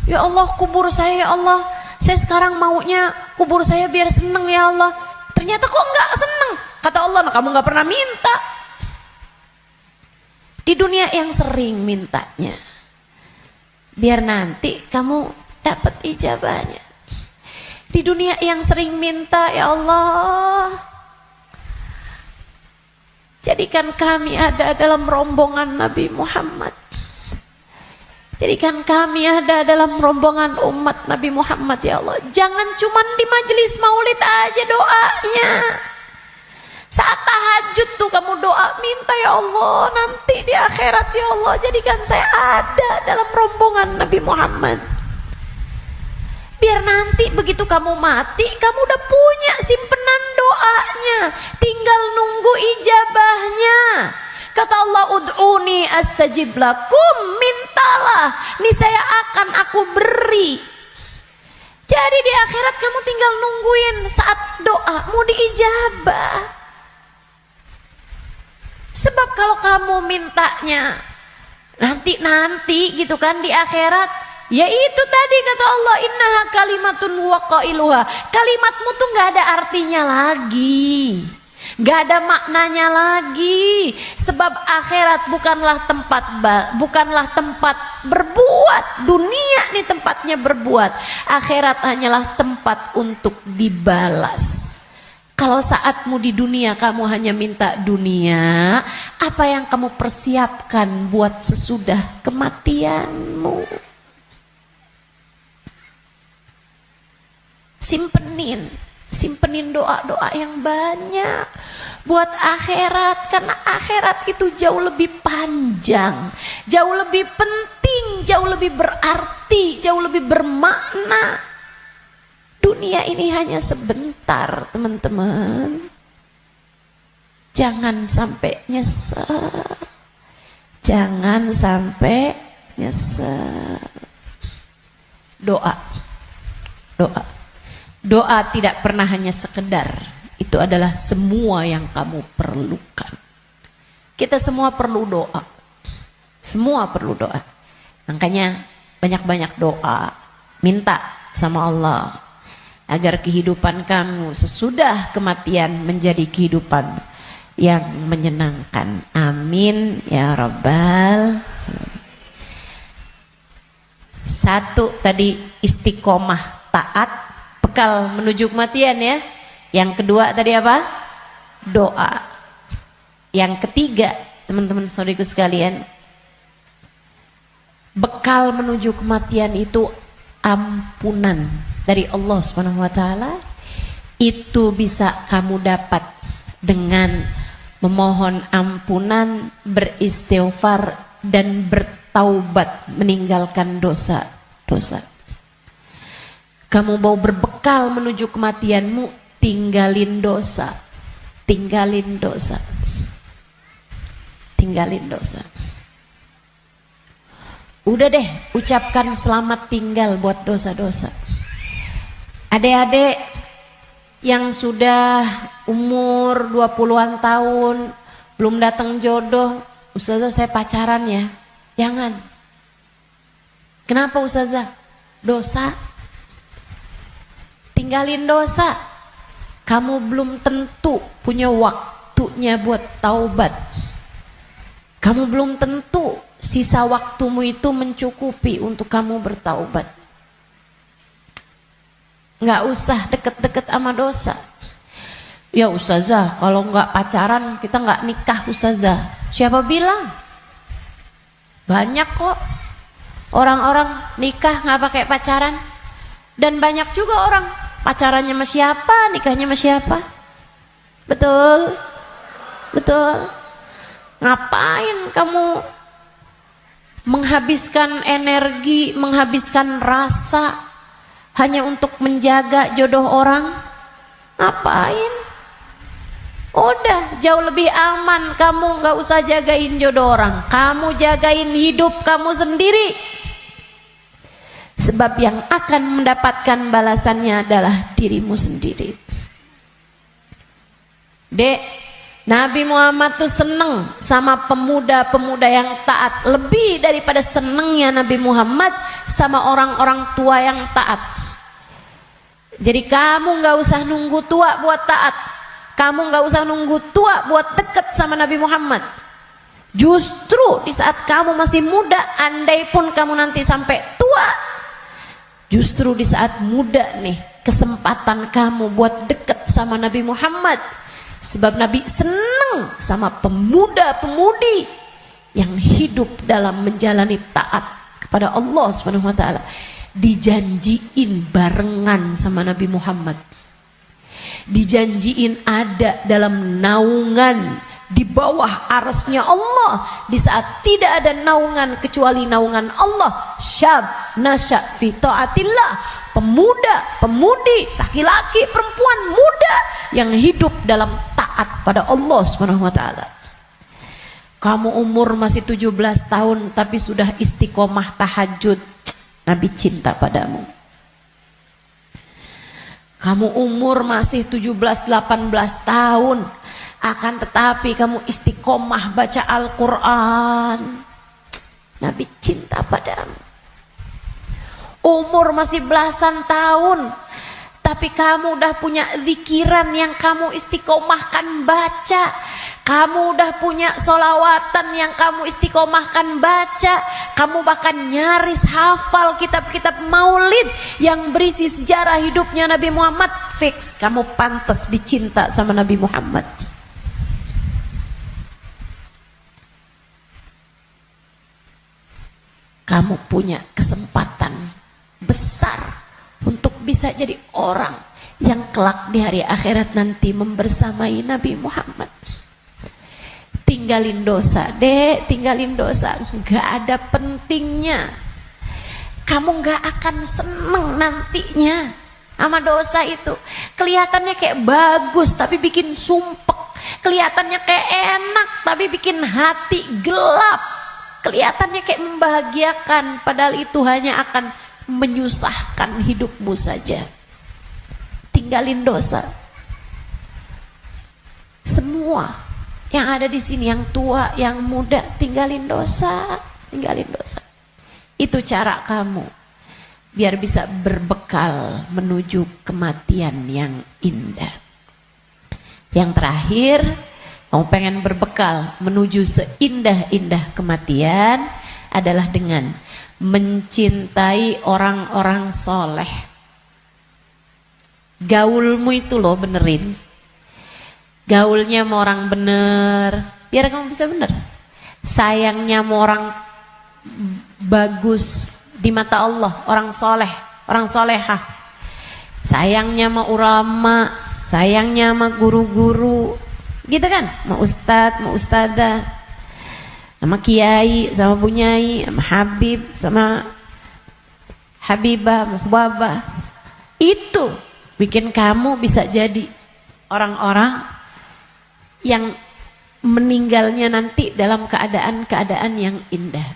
Ya Allah, kubur saya ya Allah, saya sekarang maunya kubur saya biar seneng ya Allah. Ternyata kok nggak seneng. Kata Allah, nah kamu nggak pernah minta. Di dunia yang sering mintanya, biar nanti kamu dapat ijabahnya. Di dunia yang sering minta, ya Allah, jadikan kami ada dalam rombongan Nabi Muhammad. Jadikan kami ada dalam rombongan umat Nabi Muhammad ya Allah. Jangan cuman di majelis maulid aja doanya. Saat tahajud tuh kamu doa, minta ya Allah nanti di akhirat ya Allah jadikan saya ada dalam rombongan Nabi Muhammad. Biar nanti begitu kamu mati, kamu udah punya simpenan doanya, tinggal nunggu ijabahnya. Kata Allah, ud'uni astajib lakum, mintalah, niscaya akan aku beri. Jadi di akhirat kamu tinggal nungguin saat doamu diijabah. Sebab kalau kamu mintanya nanti gitu kan di akhirat, ya itu tadi kata Allah, innaha kalimatun huwa qailuha. Kalimatmu tuh gak ada artinya lagi. Gak ada maknanya lagi. Sebab akhirat bukanlah tempat berbuat. Dunia nih tempatnya berbuat. Akhirat hanyalah tempat untuk dibalas. Kalau saatmu di dunia kamu hanya minta dunia, apa yang kamu persiapkan buat sesudah kematianmu? Simpenin doa-doa yang banyak buat akhirat, karena akhirat itu jauh lebih panjang, jauh lebih penting, jauh lebih berarti, jauh lebih bermakna. Dunia ini hanya sebentar, teman-teman. Jangan sampai nyesel. Jangan sampai nyesel. Doa tidak pernah hanya sekedar. Itu adalah semua yang kamu perlukan. Kita semua perlu doa. Semua perlu doa. Makanya banyak-banyak doa. Minta sama Allah agar kehidupan kamu sesudah kematian menjadi kehidupan yang menyenangkan. Amin ya Rabbal. Satu tadi istiqomah taat, bekal menuju kematian ya. Yang kedua tadi apa? Doa. Yang ketiga, teman-teman saudariku sekalian, bekal menuju kematian itu ampunan dari Allah Subhanahu wa taala. Itu bisa kamu dapat dengan memohon ampunan, beristighfar dan bertaubat, meninggalkan dosa-dosa. Kamu mau berbekal menuju kematianmu, tinggalin dosa. Tinggalin dosa. Tinggalin dosa. Udah deh, ucapkan selamat tinggal buat dosa-dosa. Adik-adik yang sudah umur 20-an tahun belum datang jodoh, Ustazah saya pacaran ya. Jangan. Kenapa Ustazah? Dosa. Tinggalin dosa. Kamu belum tentu punya waktunya buat taubat. Kamu belum tentu sisa waktumu itu mencukupi untuk kamu bertaubat. Nggak usah deket-deket sama dosa. Ya Ustazah, kalau nggak pacaran kita nggak nikah Ustazah. Siapa bilang? Banyak kok orang-orang nikah nggak pakai pacaran. Dan banyak juga orang pacarannya sama siapa, nikahnya sama siapa. Betul? Betul? Ngapain kamu menghabiskan energi, menghabiskan rasa hanya untuk menjaga jodoh orang? Ngapain? Udah jauh lebih aman kamu gak usah jagain jodoh orang. Kamu jagain hidup kamu sendiri. Sebab yang akan mendapatkan balasannya adalah dirimu sendiri. Dek, Nabi Muhammad tuh seneng sama pemuda-pemuda yang taat. Lebih daripada senengnya Nabi Muhammad sama orang-orang tua yang taat. Jadi kamu gak usah nunggu tua buat taat. Kamu gak usah nunggu tua buat deket sama Nabi Muhammad. Justru di saat kamu masih muda, andai pun kamu nanti sampai tua, justru di saat muda nih kesempatan kamu buat deket sama Nabi Muhammad. Sebab Nabi seneng sama pemuda-pemudi yang hidup dalam menjalani taat kepada Allah Subhanahu wa taala. Dijanjiin barengan sama Nabi Muhammad. Dijanjiin ada dalam naungan di bawah arasnya Allah di saat tidak ada naungan kecuali naungan Allah. Syab nasya fi taatillah, pemuda, pemudi, laki-laki, perempuan, muda yang hidup dalam taat pada Allah Subhanahu wa taala. Kamu umur masih 17 tahun tapi sudah istiqomah tahajud, Nabi cinta padamu. Kamu umur masih 17-18 tahun, akan tetapi kamu istiqomah baca Al-Quran, Nabi cinta padamu. Umur masih belasan tahun, tapi kamu udah punya zikiran yang kamu istiqomahkan baca. Kamu udah punya solawatan yang kamu istiqomahkan baca. Kamu bahkan nyaris hafal kitab-kitab maulid yang berisi sejarah hidupnya Nabi Muhammad. Fix, kamu pantas dicinta sama Nabi Muhammad. Kamu punya kesempatan besar untuk bisa jadi orang yang kelak di hari akhirat nanti membersamai Nabi Muhammad. Tinggalin dosa, dek, tinggalin dosa. Gak ada pentingnya. Kamu gak akan seneng nantinya sama dosa itu. Kelihatannya kayak bagus tapi bikin sumpek. Kelihatannya kayak enak tapi bikin hati gelap. Kelihatannya kayak membahagiakan padahal itu hanya akan menyusahkan hidupmu saja. Tinggalin dosa. Semua yang ada di sini, yang tua, yang muda, tinggalin dosa, tinggalin dosa. Itu cara kamu biar bisa berbekal menuju kematian yang indah. Yang terakhir, kamu pengen berbekal menuju seindah-indah kematian adalah dengan mencintai orang-orang soleh. Gaulmu itu loh benerin. Gaulnya mau orang bener, biar kamu bisa bener. Sayangnya mau orang bagus di mata Allah, orang soleh, orang solehah. Sayangnya mau ulama, sayangnya sama guru-guru, gitu kan? Mau ustadz, mau ustadzah, sama kiai, sama bunyai, sama habib, sama habibah, muhbabah. Itu bikin kamu bisa jadi orang-orang yang meninggalnya nanti dalam keadaan-keadaan yang indah.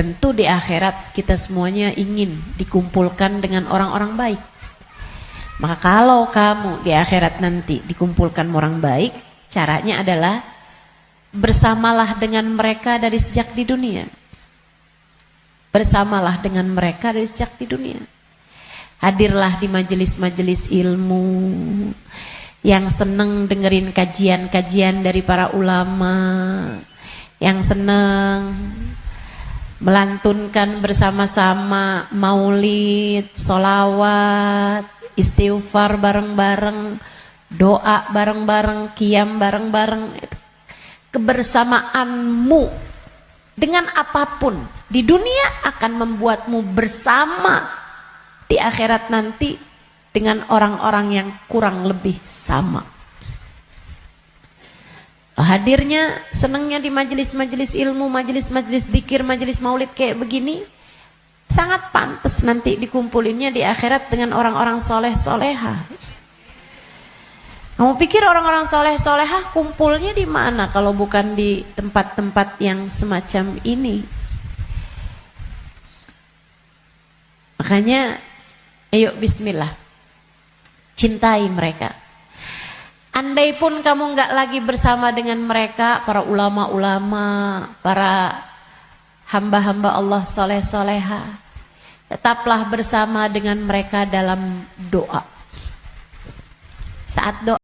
Tentu di akhirat kita semuanya ingin dikumpulkan dengan orang-orang baik. Maka kalau kamu di akhirat nanti dikumpulkan orang baik, caranya adalah bersamalah dengan mereka dari sejak di dunia. Bersamalah dengan mereka dari sejak di dunia. Hadirlah di majelis-majelis ilmu, yang seneng dengerin kajian-kajian dari para ulama, yang seneng melantunkan bersama-sama maulid, solawat, istighfar bareng-bareng, doa bareng-bareng, qiyam bareng-bareng. Kebersamaanmu dengan apapun di dunia akan membuatmu bersama di akhirat nanti dengan orang-orang yang kurang lebih sama. Hadirnya, senangnya di majelis-majelis ilmu, majelis-majelis dzikir, majelis maulid kayak begini, sangat pantas nanti dikumpulinnya di akhirat dengan orang-orang soleh-soleha. Kamu pikir orang-orang soleh-solehah kumpulnya di mana kalau bukan di tempat-tempat yang semacam ini? Makanya, ayo bismillah, cintai mereka. Andai pun kamu nggak lagi bersama dengan mereka, para ulama-ulama, para hamba-hamba Allah soleh-soleha, tetaplah bersama dengan mereka dalam doa. Saat doa